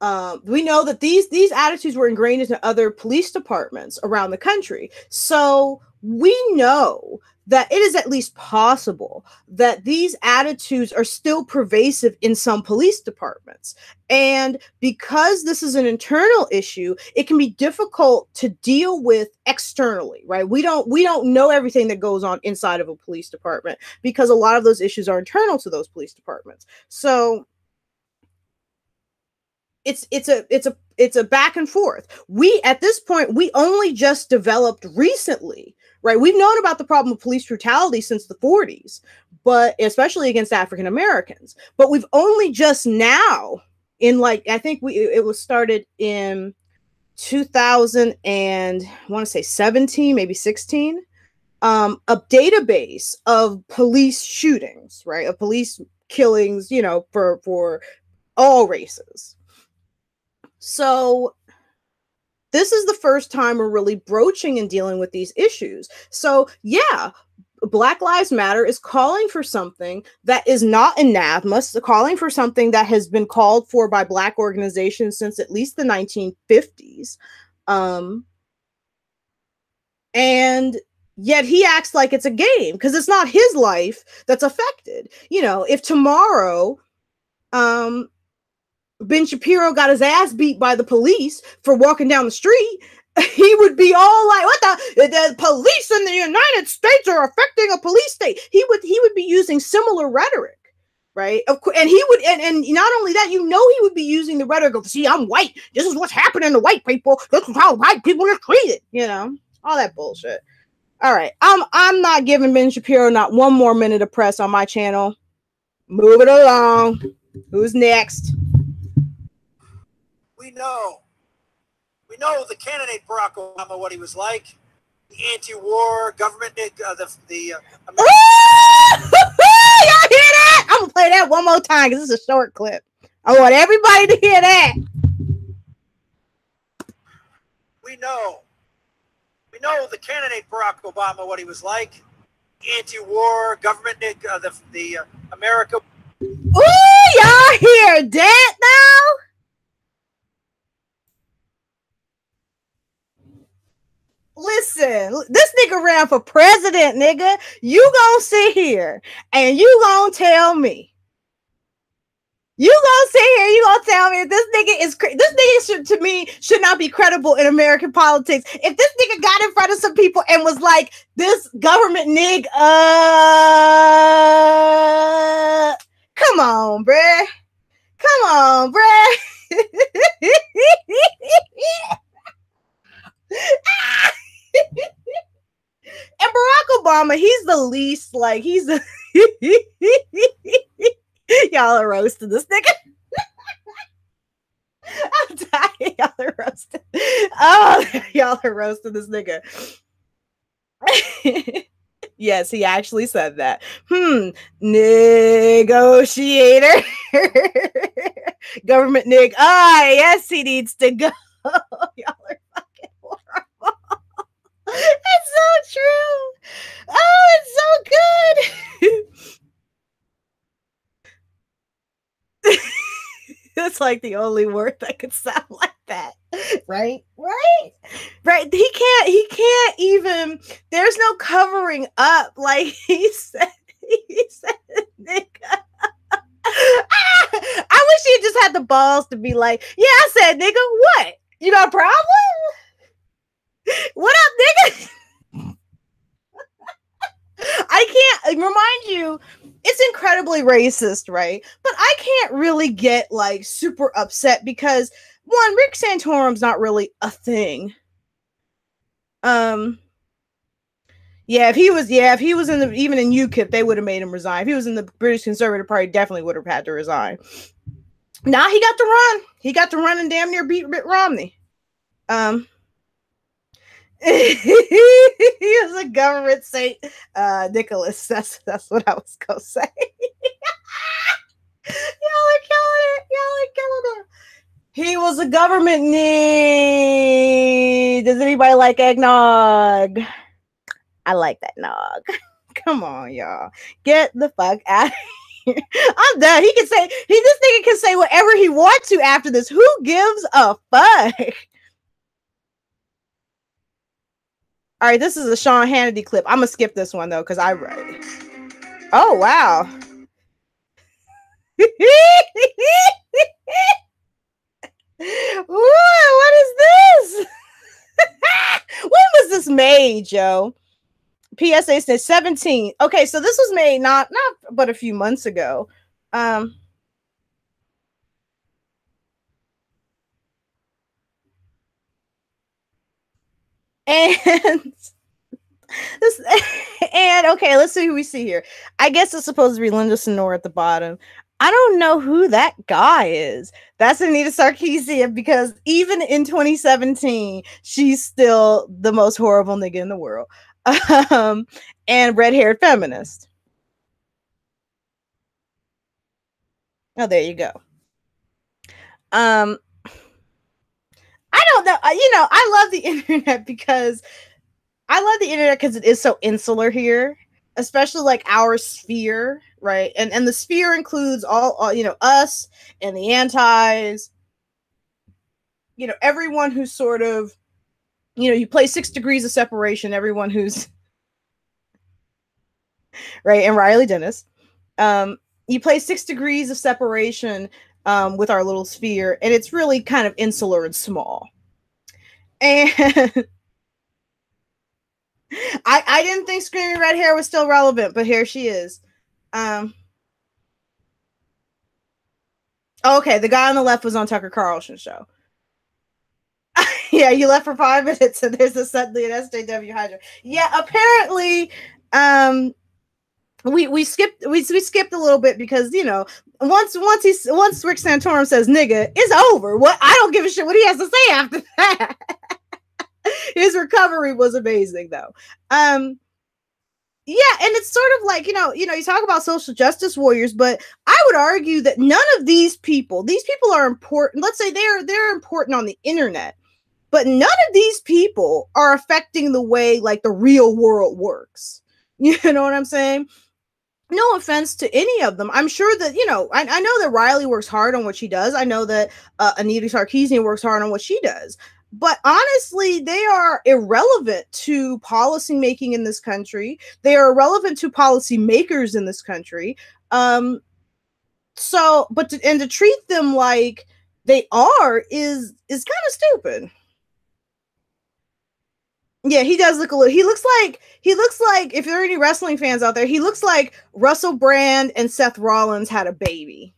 [SPEAKER 1] We know that these attitudes were ingrained into other police departments around the country. So we know that it is at least possible that these attitudes are still pervasive in some police departments. And because this is an internal issue, it can be difficult to deal with externally, right? We don't know everything that goes on inside of a police department because a lot of those issues are internal to those police departments. So it's a back and forth. We, at this point, we only just developed recently, right? We've known about the problem of police brutality since the 40s, but especially against African Americans. But we've only just now, in like, I think it was started in 2000 and I want to say 17, maybe 16, a database of police shootings, right? Of police killings, you know, for all races. So this is the first time we're really broaching and dealing with these issues. So yeah, Black Lives Matter is calling for something that is not anathema, calling for something that has been called for by Black organizations since at least the 1950s. And yet he acts like it's a game because it's not his life that's affected. You know, if tomorrow, Ben Shapiro got his ass beat by the police for walking down the street, he would be all like, what the police in the United States are affecting a police state. He would be using similar rhetoric, right? And he would, and not only that, you know, he would be using the rhetoric of, see, I'm white. This is what's happening to white people. This is how white people are treated, you know, all that bullshit. All right. I'm not giving Ben Shapiro not one more minute of press on my channel. Move it along. Who's next?
[SPEAKER 4] We know the candidate Barack Obama, what he was like, the anti-war government,
[SPEAKER 1] Y'all hear that? I'm gonna play that one more time because this is a short clip. I want everybody to hear that.
[SPEAKER 4] We know the candidate Barack Obama, what he was like, the anti-war government, the America.
[SPEAKER 1] Ooh, y'all hear that now? Listen, this nigga ran for president, nigga. You gonna sit here and you gonna tell me. You gonna sit here, you gonna tell me this nigga should not be credible in American politics. If this nigga got in front of some people and was like, this government nigga, come on, bruh. Come on, bruh. And Barack Obama, he's the least, like, he's the y'all are roasting this nigga. I'm dying. Y'all are roasting. Oh, y'all are roasting this nigga. Yes, he actually said that. Negotiator. Government nig. Ah, yes, he needs to go. Y'all are fucking horrible. It's so true. Oh, it's so good. It's like the only word that could sound like that. Right? He can't even, there's no covering up. Like he said, nigga. I wish he just had the balls to be like, yeah, I said, nigga, what? You got a problem? What up, nigga? I can't remind you, it's incredibly racist, right? But I can't really get like super upset because one, Rick Santorum's not really a thing. If he was in even in UKIP, they would have made him resign. If he was in the British Conservative Party, definitely would have had to resign. Now he got to run. He got to run and damn near beat Mitt Romney. He was a government saint. Nicholas, that's what I was gonna say. Y'all are killing it. He was a government need. Does anybody like eggnog? I like that nog. Come on, y'all. Get the fuck out of here. I'm done. This nigga can say whatever he wants to after this. Who gives a fuck? All right, this is a Sean Hannity clip. I'm gonna skip this one though, because I read. Oh wow. What is this? When was this made, Joe? PSA says 17. Okay, so this was made not but a few months ago. And this and okay, let's see who we see here. I guess it's supposed to be Linda Sonora at the bottom. I don't know who that guy is. That's Anita Sarkeesian, because even in 2017, she's still the most horrible nigga in the world. And red-haired feminist. Oh, there you go. I don't know. I love the internet because it is so insular here, especially like our sphere, right? And the sphere includes all us and the antis, everyone who's sort of, you play 6 degrees of separation, everyone who's right, and Riley Dennis. You play 6 degrees of separation with our little sphere, and it's really kind of insular and small. And I didn't think Screaming Red Hair was still relevant, but here she is. Okay, the guy on the left was on Tucker Carlson's show. Yeah, you left for 5 minutes, and there's a suddenly an SJW Hydra. Yeah, apparently, we skipped a little bit because once Rick Santorum says nigga, it's over. What, I don't give a shit what he has to say after that. His recovery was amazing though. Yeah, and it's sort of like, you talk about social justice warriors, but I would argue that none of these people are important. Let's say they're important on the internet, but none of these people are affecting the way like the real world works. You know what I'm saying? No offense to any of them. I'm sure that, I know that Riley works hard on what she does. I know that Anita Sarkeesian works hard on what she does. But honestly, they are irrelevant to policy making in this country. They are irrelevant to policy makers in this country. To treat them like they are is kind of stupid. Yeah, he does look a little. He looks like if there are any wrestling fans out there, he looks like Russell Brand and Seth Rollins had a baby.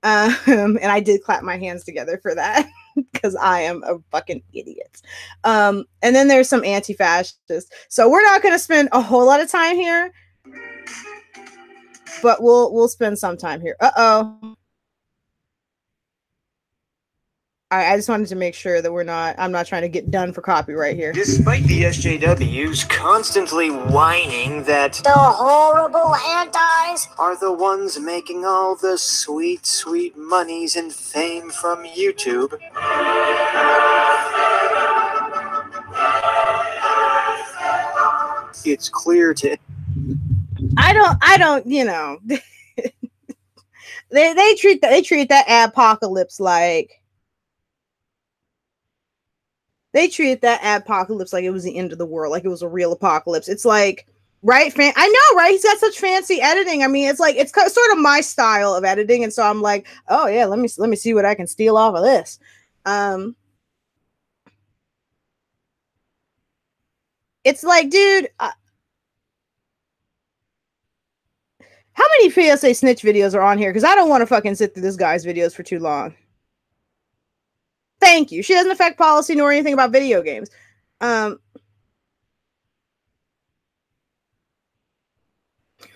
[SPEAKER 1] And I did clap my hands together for that. Because I am a fucking idiot. And then there's some anti-fascists. So we're not going to spend a whole lot of time here, but we'll spend some time here. Uh-oh. I just wanted to make sure that I'm not trying to get done for copyright here.
[SPEAKER 5] Despite the SJWs constantly whining that
[SPEAKER 6] the horrible antis
[SPEAKER 5] are the ones making all the sweet, sweet monies and fame from YouTube, it's clear to...
[SPEAKER 1] I don't, they treat that apocalypse like... They treated that apocalypse like it was the end of the world, like it was a real apocalypse. It's like, right? I know, right? He's got such fancy editing. I mean, it's like it's sort of my style of editing, and so I'm like, oh yeah, let me see what I can steal off of this. It's like, dude, how many PSA snitch videos are on here? Because I don't want to fucking sit through this guy's videos for too long. Thank you. She doesn't affect policy nor anything about video games.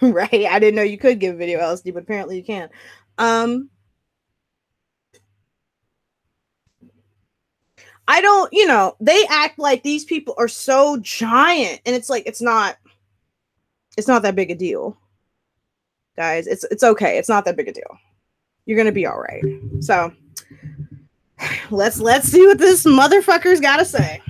[SPEAKER 1] Right. I didn't know you could give video LSD, but apparently you can. I don't, they act like these people are so giant, and it's like, it's not that big a deal. Guys, it's okay. It's not that big a deal. You're going to be all right. So let's see what this motherfucker's got to say.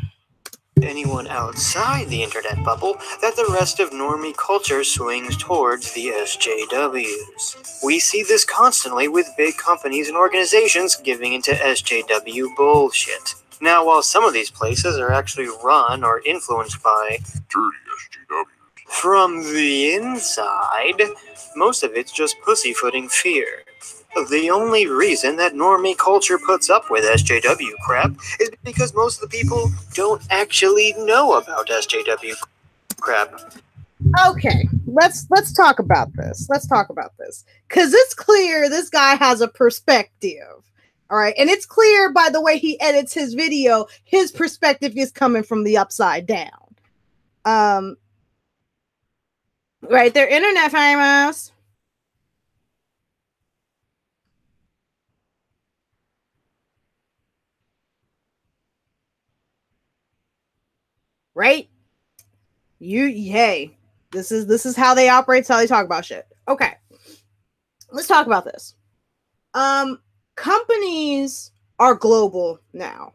[SPEAKER 5] Anyone outside the internet bubble that the rest of normie culture swings towards the SJWs. We see this constantly with big companies and organizations giving into SJW bullshit. Now, while some of these places are actually run or influenced by dirty SJWs, from the inside, most of it's just pussyfooting fear. The only reason that normie culture puts up with SJW crap is because most of the people don't actually know about SJW crap.
[SPEAKER 1] Okay, let's talk about this. Let's talk about this. Because it's clear this guy has a perspective. All right, and it's clear by the way he edits his video, his perspective is coming from the upside down. Right, they're internet famous. Right? Hey, this is how they operate, it's how they talk about shit. Okay. Let's talk about this. Companies are global now,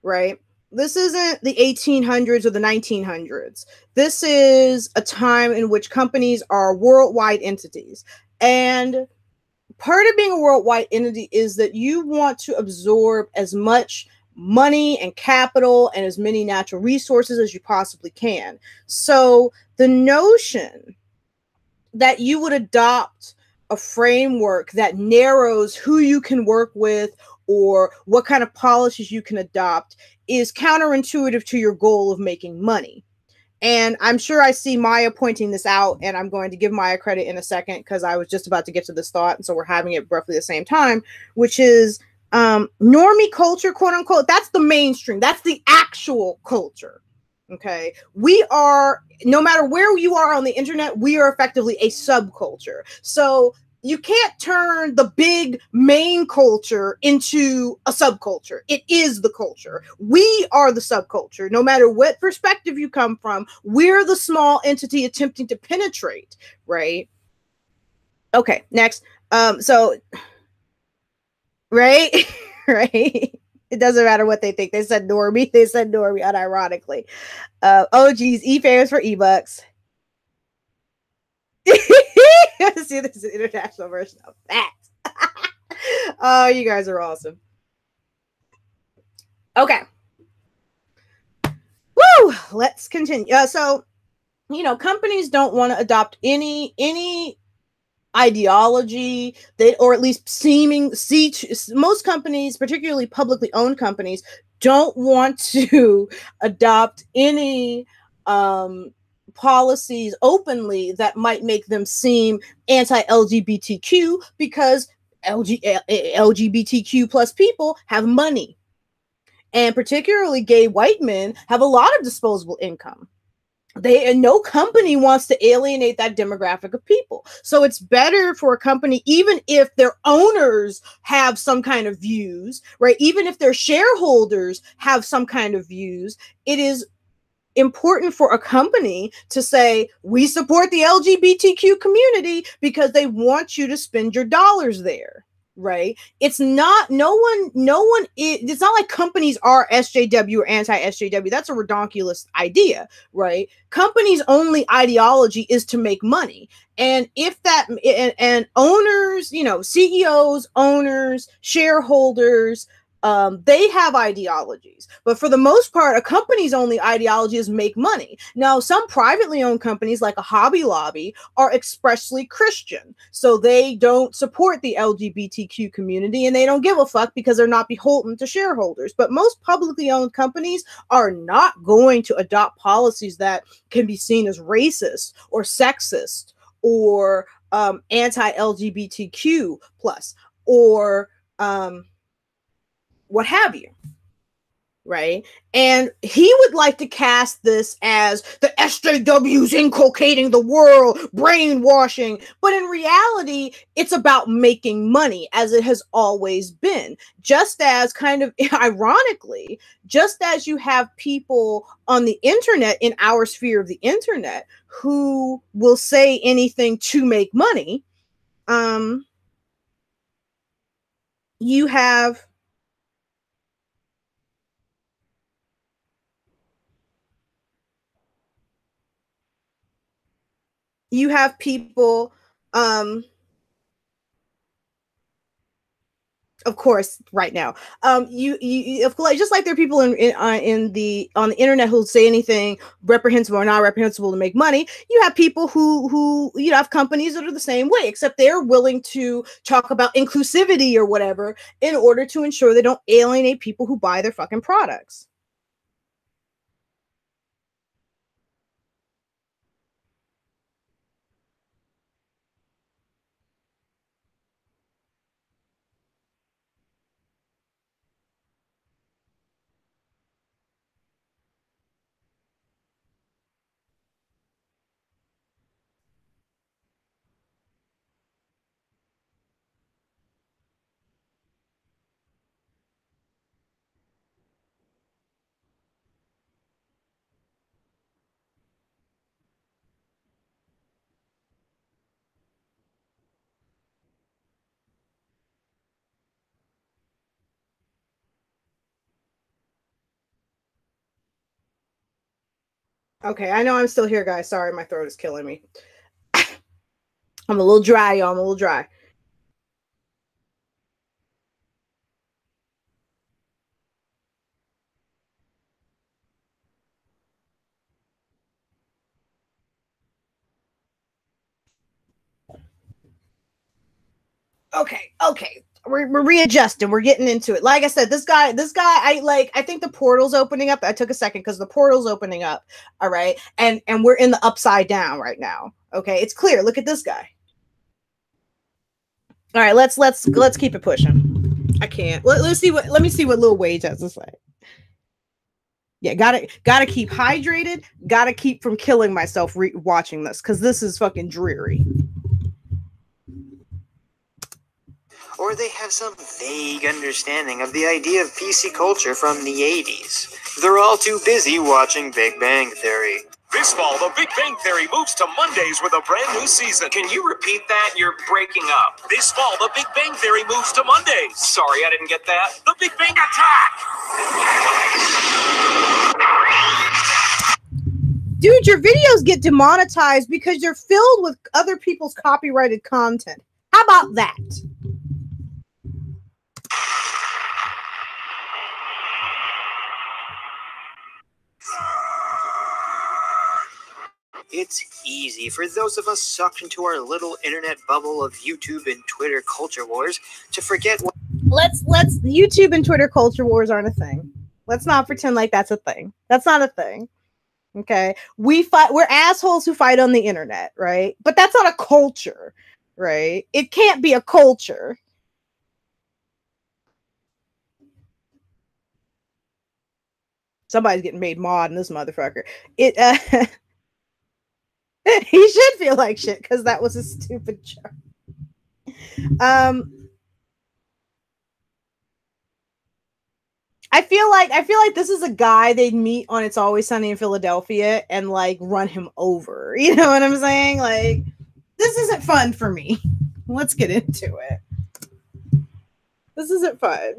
[SPEAKER 1] right? This isn't the 1800s or the 1900s. This is a time in which companies are worldwide entities. And part of being a worldwide entity is that you want to absorb as much money and capital and as many natural resources as you possibly can. So the notion that you would adopt a framework that narrows who you can work with or what kind of policies you can adopt is counterintuitive to your goal of making money. And I'm sure I see Maya pointing this out, and I'm going to give Maya credit in a second because I was just about to get to this thought, and so we're having it roughly the same time, which is normie culture, quote unquote. That's the mainstream. That's the actual culture. Okay, we are, no matter where you are on the internet, we are effectively a subculture. So you can't turn the big main culture into a subculture. It is the culture. We are the subculture. No matter what perspective you come from, we're the small entity attempting to penetrate, right? Okay, next. So, right, right. It doesn't matter what they think. They said normie. They said normie unironically. Oh, geez. E-famous for E-bucks. See, this is an international version of that. Oh, you guys are awesome. Okay. Woo! Let's continue. So, you know, companies don't want to adopt any ideology, or at least most companies, particularly publicly owned companies, don't want to adopt any policies openly that might make them seem anti-LGBTQ, because LGBTQ plus people have money, and particularly gay white men have a lot of disposable income. And no company wants to alienate that demographic of people. So it's better for a company, even if their owners have some kind of views, right? Even if their shareholders have some kind of views, it is important for a company to say, we support the LGBTQ community because they want you to spend your dollars there. Right? It's not, it's not like companies are SJW or anti-SJW. That's a redonkulous idea, right? Companies' only ideology is to make money. And if that, and owners, you know, CEOs, owners, shareholders, they have ideologies, but for the most part, a company's only ideology is make money. Now, some privately owned companies like a Hobby Lobby are expressly Christian, so they don't support the LGBTQ community and they don't give a fuck because they're not beholden to shareholders. But most publicly owned companies are not going to adopt policies that can be seen as racist or sexist or anti-LGBTQ plus or what have you, right? And he would like to cast this as the SJWs inculcating the world, brainwashing, but in reality, it's about making money, as it has always been. Just as, kind of ironically, just as you have people on the internet, in our sphere of the internet, who will say anything to make money, you have people of course, right now, you of course, just like there are people on the internet who'll say anything reprehensible or not reprehensible to make money. You have people who have companies that are the same way, except they're willing to talk about inclusivity or whatever in order to ensure they don't alienate people who buy their fucking products. Okay, I know I'm still here, guys. Sorry, my throat is killing me. I'm a little dry, y'all. I'm a little dry. Okay. We're readjusting. We're getting into it. Like I said, this guy, I think the portal's opening up. I took a second because the portal's opening up. All right. And we're in the upside down right now. Okay. It's clear. Look at this guy. All right. Let's keep it pushing. I can't. Let me see what Lil Wage has to say. Yeah. Gotta keep hydrated. Gotta keep from killing myself watching this, because this is fucking dreary.
[SPEAKER 5] Or they have some vague understanding of the idea of PC culture from the 80s. They're all too busy watching Big Bang Theory.
[SPEAKER 7] This fall, The Big Bang Theory moves to Mondays with a brand new season.
[SPEAKER 3] Can you repeat that? You're breaking up.
[SPEAKER 7] This fall, The Big Bang Theory moves to Mondays.
[SPEAKER 3] Sorry, I didn't get that.
[SPEAKER 7] The Big Bang Attack!
[SPEAKER 1] Dude, your videos get demonetized because you're filled with other people's copyrighted content. How about that?
[SPEAKER 5] It's easy for those of us sucked into our little internet bubble of YouTube and Twitter culture wars to forget what.
[SPEAKER 1] Let's YouTube and Twitter culture wars aren't a thing. Let's not pretend like that's a thing. That's not a thing. Okay, we're assholes who fight on the internet, right? But that's not a culture, right? It can't be a culture. Somebody's getting made mod in this motherfucker. He should feel like shit because that was a stupid joke. I feel like this is a guy they'd meet on It's Always Sunny in Philadelphia and like run him over. You know what I'm saying? Like, this isn't fun for me. Let's get into it. This isn't fun.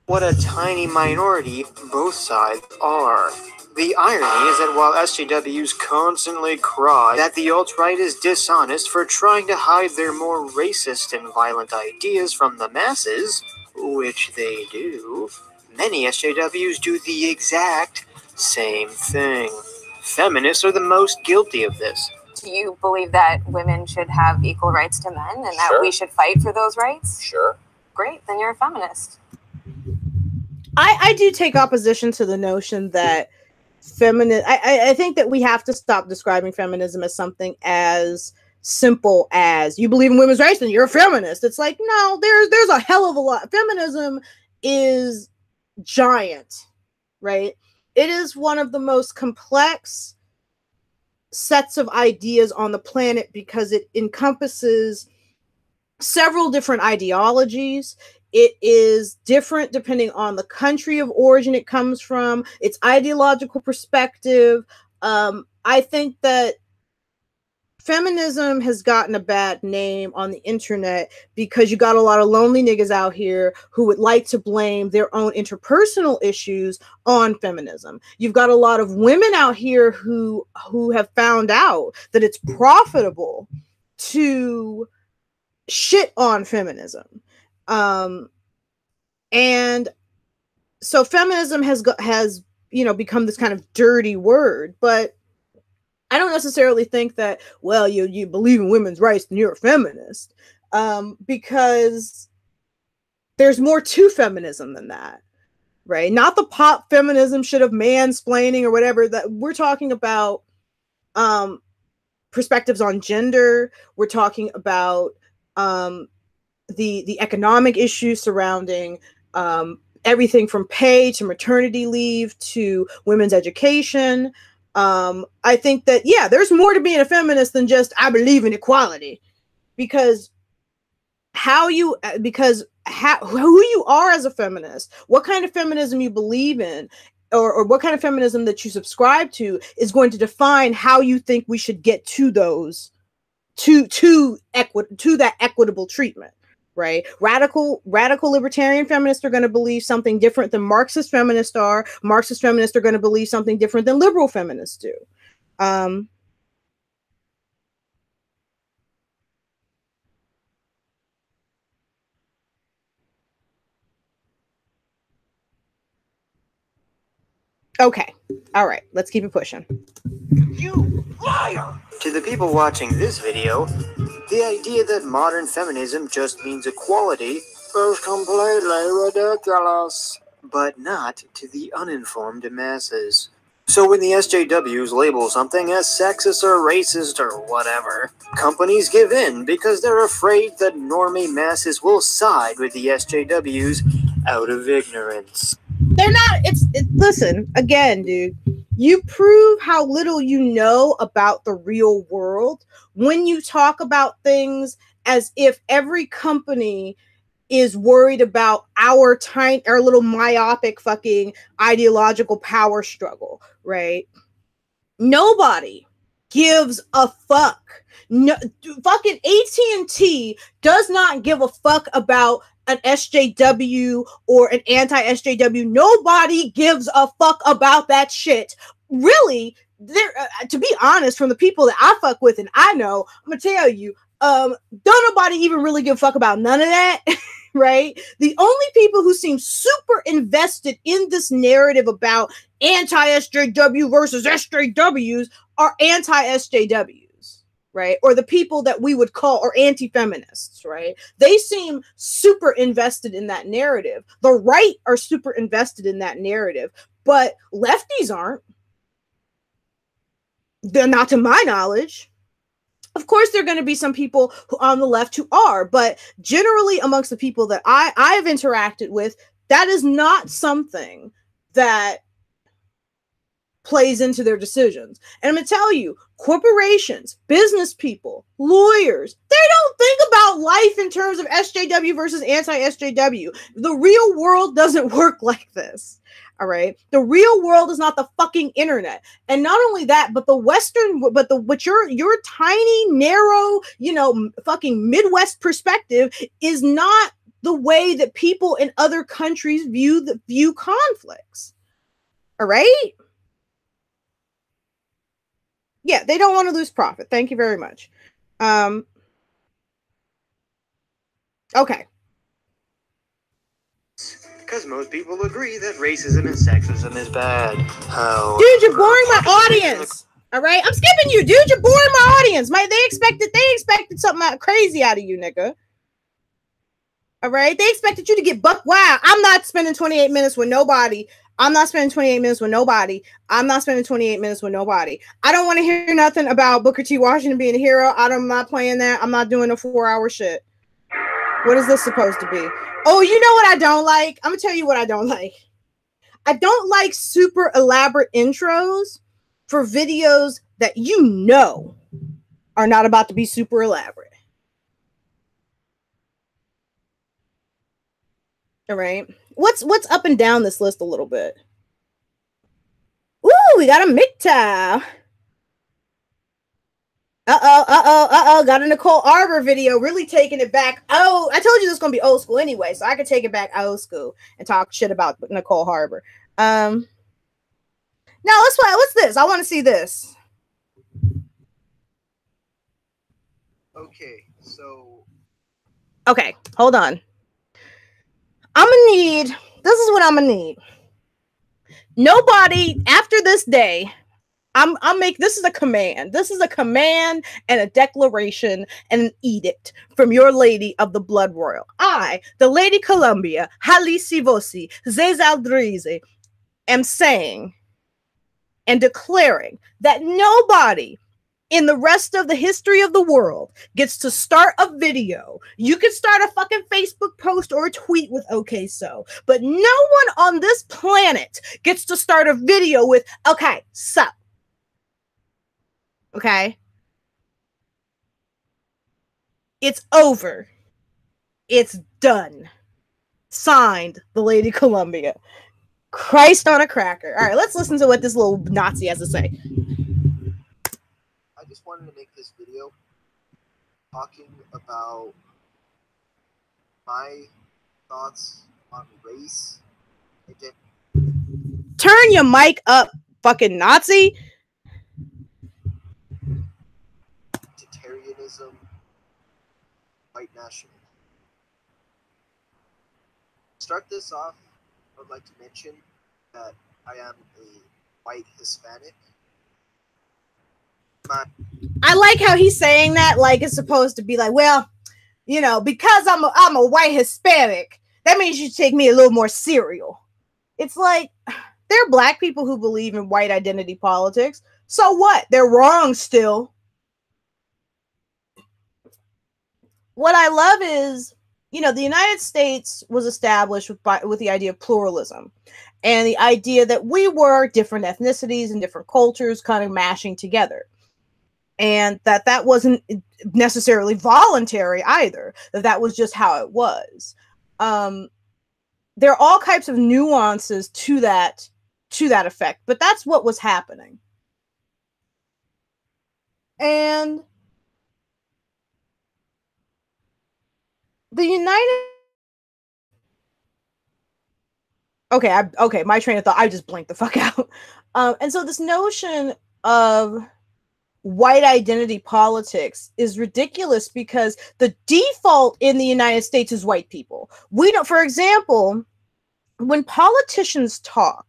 [SPEAKER 5] What a tiny minority both sides are. The irony is that while SJWs constantly cry that the alt-right is dishonest for trying to hide their more racist and violent ideas from the masses, which they do, many SJWs do the exact same thing. Feminists are the most guilty of this.
[SPEAKER 8] Do you believe that women should have equal rights to men and that we should fight for those rights?
[SPEAKER 7] Sure.
[SPEAKER 8] Great, then you're a feminist.
[SPEAKER 1] I do take opposition to the notion that I think that we have to stop describing feminism as something as simple as you believe in women's rights and you're a feminist. It's like, no, there's a hell of a lot. Feminism is giant, right? It is one of the most complex sets of ideas on the planet because it encompasses several different ideologies. It is different depending on the country of origin it comes from, its ideological perspective. I think that feminism has gotten a bad name on the internet because you got a lot of lonely niggas out here who would like to blame their own interpersonal issues on feminism. You've got a lot of women out here who have found out that it's profitable to shit on feminism. And so feminism has become this kind of dirty word, but I don't necessarily think that, well, you believe in women's rights and you're a feminist, because there's more to feminism than that, right? Not the pop feminism shit of mansplaining or whatever. That we're talking about perspectives on gender. We're talking about the economic issues surrounding everything from pay to maternity leave to women's education. I think that, yeah, there's more to being a feminist than just I believe in equality, because who you are as a feminist, what kind of feminism you believe in, or what kind of feminism that you subscribe to is going to define how you think we should get to those to that equitable treatment, right? Radical libertarian feminists are going to believe something different than Marxist feminists are. Marxist feminists are going to believe something different than liberal feminists do. Okay. All right. Let's keep it pushing.
[SPEAKER 4] You liar!
[SPEAKER 5] To the people watching this video, the idea that modern feminism just means equality is completely ridiculous. But not to the uninformed masses. So when the SJWs label something as sexist or racist or whatever, companies give in because they're afraid that normie masses will side with the SJWs out of ignorance.
[SPEAKER 1] They're not, listen, again, dude, you prove how little you know about the real world when you talk about things as if every company is worried about our little myopic fucking ideological power struggle, right? Nobody gives a fuck. No, fucking AT&T does not give a fuck about an SJW or an anti-SJW. Nobody gives a fuck about that shit. Really, to be honest, from the people that I fuck with and I know, I'm gonna tell you, don't nobody even really give a fuck about none of that. Right? The only people who seem super invested in this narrative about anti-SJW versus SJWs are anti-SJWs, right? Or the people that we would call, or anti-feminists, right? They seem super invested in that narrative. The right are super invested in that narrative, but lefties aren't. They're not, to my knowledge. Of course, there are going to be some people on the left who are, but generally amongst the people that I've interacted with, that is not something that plays into their decisions. And I'm going to tell you, corporations, business people, lawyers, they don't think about life in terms of SJW versus anti-SJW. The real world doesn't work like this. All right. The real world is not the fucking internet. And not only that, but your tiny, narrow, fucking Midwest perspective is not the way that people in other countries view conflicts. All right. Yeah, they don't want to lose profit. Thank you very much. Okay.
[SPEAKER 5] Because most people agree that racism and sexism is bad. How?
[SPEAKER 1] Dude, you're boring my audience. All right, I'm skipping you, dude. You're boring my audience. They expected something crazy out of you, nigga. All right, they expected you to get buck wild. I'm not spending 28 minutes with nobody. I'm not spending 28 minutes with nobody. I don't want to hear nothing about Booker T. Washington being a hero. I'm not playing that. I'm not doing a 4-hour shit. What is this supposed to be? Oh, you know what I don't like? I'm going to tell you what I don't like. I don't like super elaborate intros for videos that are not about to be super elaborate. All right. What's up and down this list a little bit? Ooh, we got a MGTOW. Got a Nicole Arbor video, really taking it back. Oh, I told you this is going to be old school anyway, so I could take it back old school and talk shit about Nicole Arbor. Now, what's this? I want to see this.
[SPEAKER 9] Okay, so...
[SPEAKER 1] Okay, hold on. I'm gonna need, this is what I'm gonna need. Nobody after this day, I'll make, this is a command. This is a command and a declaration and an edict from your lady of the blood royal. I, the LadyColumbia, Halisi Vosi, Zezaldrize, am saying and declaring that nobody in the rest of the history of the world gets to start a video. You can start a fucking Facebook post or a tweet with okay so, but no one on this planet gets to start a video with okay so. Okay? It's over. It's done. Signed, the LadyColumbia. Christ on a cracker. All right, let's listen to what this little Nazi has to say.
[SPEAKER 9] I just wanted to make this video talking about my thoughts on race.
[SPEAKER 1] Turn your mic up, fucking Nazi.
[SPEAKER 9] Vegetarianism, white nationalism. To start this off, I would like to mention that I am a white Hispanic.
[SPEAKER 1] I like how he's saying that like it's supposed to be like, well, you know, because I'm a white Hispanic, that means you take me a little more serial. It's like, there are black people who believe in white identity politics. So what? They're wrong still. What I love is, you know, the United States was established with the idea of pluralism and the idea that we were different ethnicities and different cultures kind of mashing together. And that wasn't necessarily voluntary either, that was just how it was. There are all types of nuances to that effect, but that's what was happening. And the United... Okay, my train of thought, I just blanked the fuck out. And so this notion of white identity politics is ridiculous because the default in the United States is white people. We don't, for example, when politicians are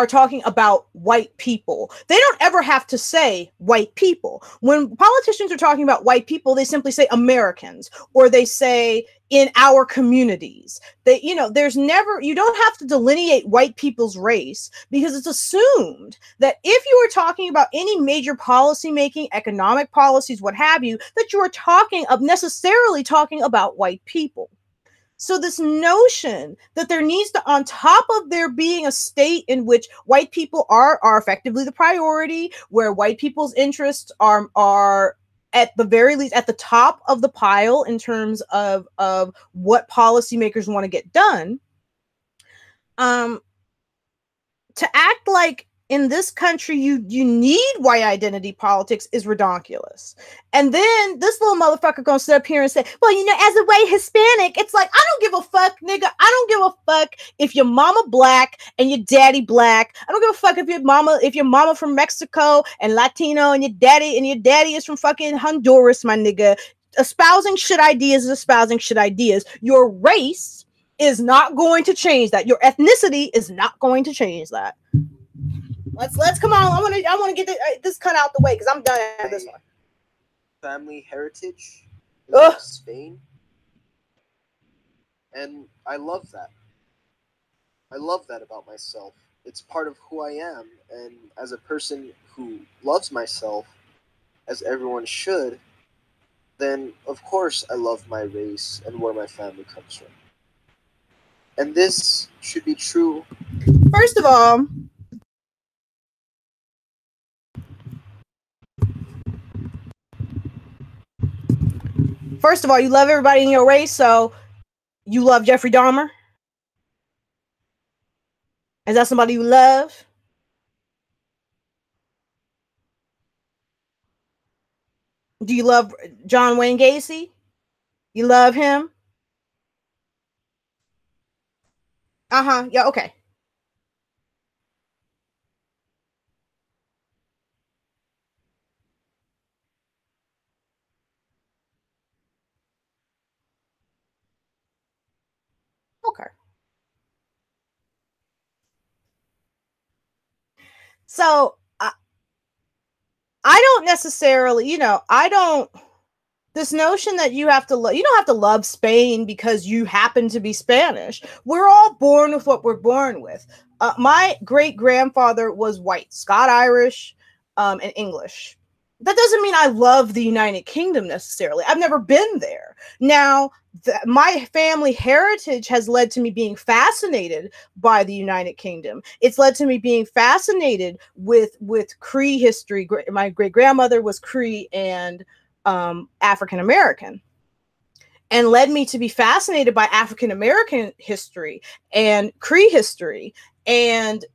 [SPEAKER 1] talking about white people, they don't ever have to say white people. When politicians are talking about white people, they simply say Americans, or they say in our communities. They, you know, there's never, you don't have to delineate white people's race because it's assumed that if you are talking about any major policy making, economic policies, what have you, that you are necessarily talking about white people. So this notion that there needs to, on top of there being a state in which white people are effectively the priority, where white people's interests are at the very least at the top of the pile in terms of what policymakers want to get done, to act like in this country you need white identity politics is redonkulous. And then this little motherfucker gonna sit up here and say, well, you know, as a white Hispanic, it's like, I don't give a fuck, nigga. I don't give a fuck if your mama black and your daddy black. I don't give a fuck if your mama from Mexico and Latino and your daddy is from fucking Honduras, my nigga. Espousing shit ideas is espousing shit ideas. Your race is not going to change that. Your ethnicity is not going to change that. Let's come on. I want to get this cut out the way because I'm done at this one.
[SPEAKER 9] Family heritage is Spain, and I love that. I love that about myself. It's part of who I am, and as a person who loves myself, as everyone should, then of course I love my race and where my family comes from. And this should be true.
[SPEAKER 1] First of all, you love everybody in your race, so you love Jeffrey Dahmer? Is that somebody you love? Do you love John Wayne Gacy? You love him? Uh-huh. Yeah, okay. So I don't necessarily, you know, I don't. This notion that you have to you don't have to love Spain because you happen to be Spanish. We're all born with what we're born with. My great grandfather was white, Scot-Irish, and English. That doesn't mean I love the United Kingdom necessarily. I've never been there. Now, my family heritage has led to me being fascinated by the United Kingdom. It's led to me being fascinated with Cree history. My great grandmother was Cree and African American, and led me to be fascinated by African American history and Cree history and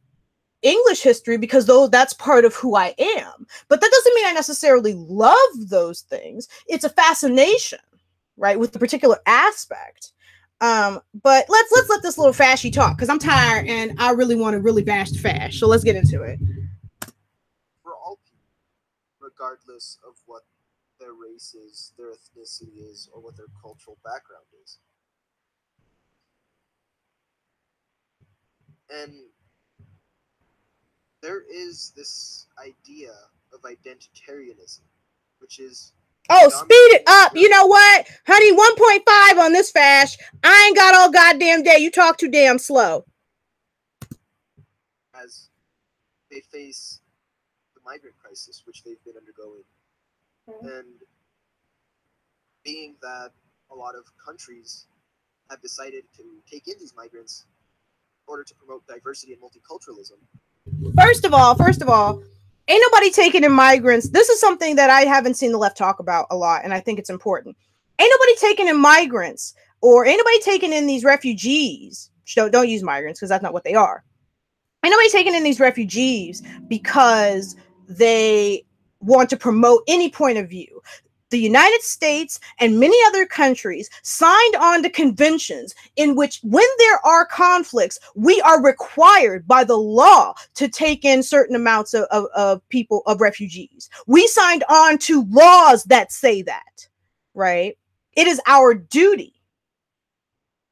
[SPEAKER 1] English history, because that's part of who I am. But that doesn't mean I necessarily love those things. It's a fascination, right, with the particular aspect. But let's let this little fashy talk, because I'm tired and I really want to really bash the fash. So let's get into it.
[SPEAKER 9] For all people, regardless of what their race is, their ethnicity is, or what their cultural background is. And there is this idea of identitarianism, which is...
[SPEAKER 1] Oh, speed it up. You know what? Honey, 1.5 on this fash. I ain't got all goddamn day. You talk too damn slow.
[SPEAKER 9] As they face the migrant crisis, which they've been undergoing. And being that a lot of countries have decided to take in these migrants in order to promote diversity and multiculturalism.
[SPEAKER 1] First of all, ain't nobody taking in migrants. This is something that I haven't seen the left talk about a lot, and I think it's important. Ain't nobody taking in migrants, or ain't nobody taking in these refugees. Don't use migrants, because that's not what they are. Ain't nobody taking in these refugees because they want to promote any point of view. The United States and many other countries signed on to conventions in which, when there are conflicts, we are required by the law to take in certain amounts of people, of refugees. We signed on to laws that say that, right? It is our duty.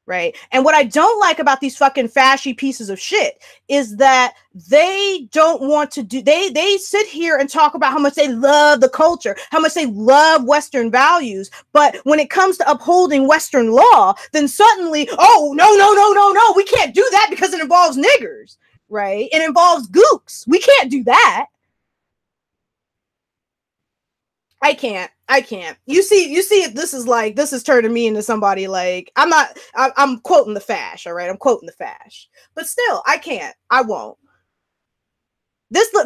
[SPEAKER 1] Right. And what I don't like about these fucking fashy pieces of shit is that they don't want to do, they sit here and talk about how much they love the culture, how much they love Western values. But when it comes to upholding Western law, then suddenly, oh, no, we can't do that because it involves niggers. Right. It involves gooks. We can't do that. I can't. You see, this is turning me into somebody like, I'm quoting the fash. All right. I'm quoting the fash, but still, I can't, I won't.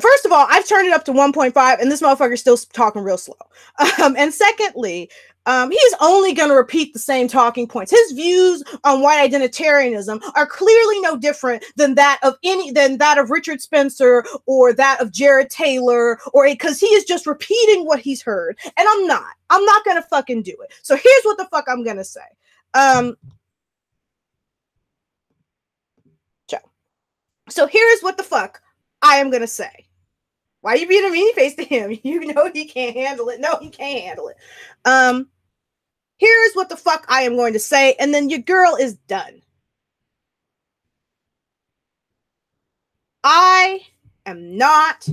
[SPEAKER 1] First of all, I've turned it up to 1.5 and this motherfucker's still talking real slow. And secondly, he's only going to repeat the same talking points. His views on white identitarianism are clearly no different than that of Richard Spencer or that of Jared Taylor, because he is just repeating what he's heard. And I'm not going to fucking do it. So here's what the fuck I'm going to say. So here's what the fuck I am going to say. Why are you being a meanie face to him? You know he can't handle it. No, he can't handle it. Here's what the fuck I am going to say, and then your girl is done. I am not...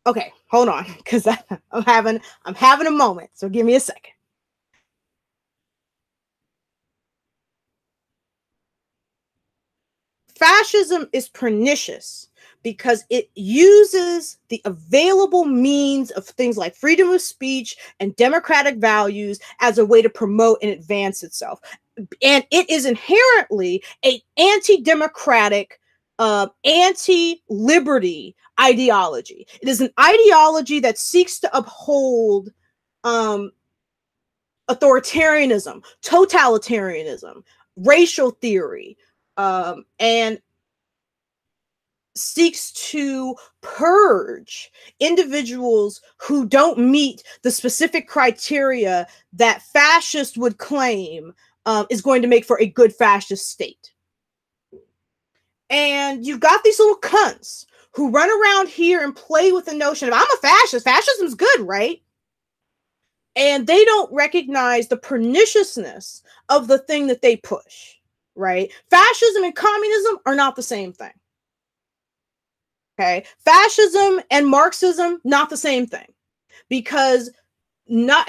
[SPEAKER 1] Okay, hold on, because I'm having a moment, so give me a second. Fascism is pernicious because it uses the available means of things like freedom of speech and democratic values as a way to promote and advance itself. And it is inherently an anti-democratic, anti-liberty ideology. It is an ideology that seeks to uphold authoritarianism, totalitarianism, racial theory, and seeks to purge individuals who don't meet the specific criteria that fascists would claim is going to make for a good fascist state. And you've got these little cunts who run around here and play with the notion of, I'm a fascist. Fascism's good, right? And they don't recognize the perniciousness of the thing that they push, right? Fascism and communism are not the same thing. Okay. Fascism and Marxism, not the same thing, because no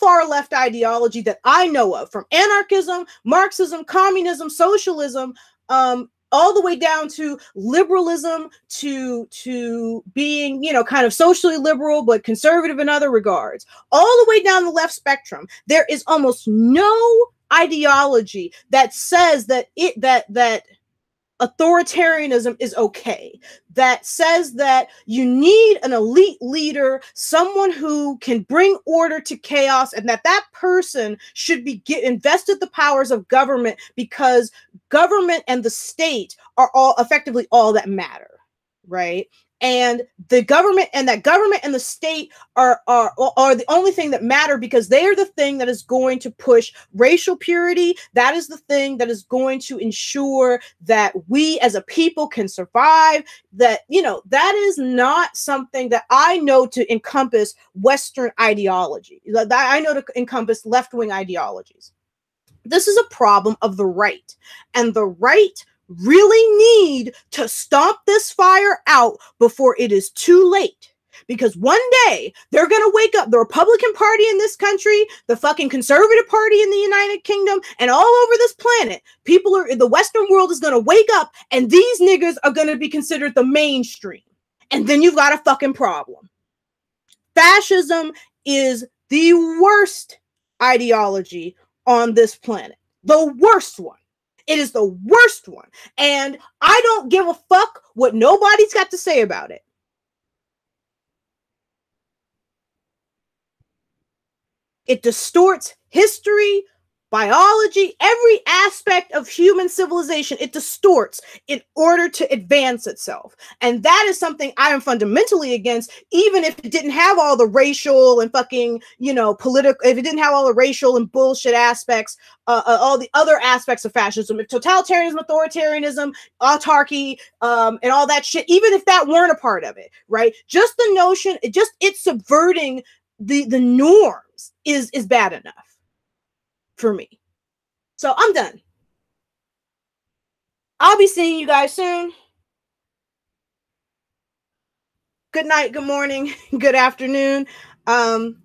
[SPEAKER 1] far left ideology that I know of, from anarchism, Marxism, communism, socialism, all the way down to liberalism, to being, you know, kind of socially liberal but conservative in other regards, all the way down the left spectrum, there is almost no ideology that says that authoritarianism is okay, that says that you need an elite leader, someone who can bring order to chaos, and that person should be invested the powers of government, because government and the state are all effectively all that matter, right? And the government and the state are the only thing that matter, because they are the thing that is going to push racial purity. That is the thing that is going to ensure that we as a people can survive. That, you know, that is not something that I know to encompass Western ideology. That I know to encompass left-wing ideologies. This is a problem of the right, and the right really need to stomp this fire out before it is too late. Because one day they're going to wake up, the Republican Party in this country, the fucking Conservative Party in the United Kingdom, and all over this planet, the Western world is going to wake up, and these niggas are going to be considered the mainstream. And then you've got a fucking problem. Fascism is the worst ideology on this planet. The worst one. It is the worst one. And I don't give a fuck what nobody's got to say about it. It distorts history, biology, every aspect of human civilization. It distorts in order to advance itself. And that is something I am fundamentally against, even if it didn't have all the racial and fucking, you know, political, if it didn't have all the racial and bullshit aspects, all the other aspects of fascism, if totalitarianism, authoritarianism, autarky, and all that shit, even if that weren't a part of it, right? Just the notion, it's subverting the norms is bad enough for me. So I'm done. I'll be seeing you guys soon. Good night, good morning, good afternoon. There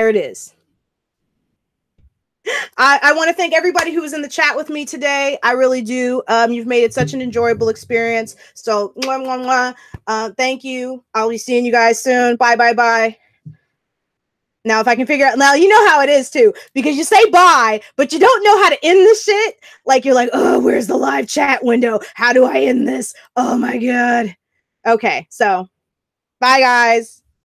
[SPEAKER 1] it is. I want to thank everybody who was in the chat with me today. I really do. You've made it such an enjoyable experience. So mwah, mwah, mwah. Thank you. I'll be seeing you guys soon. Bye, bye, bye. Now, if I can figure out, now you know how it is too, because you say bye, but you don't know how to end this shit. Like, you're like, oh, where's the live chat window? How do I end this? Oh my God. Okay, so bye, guys.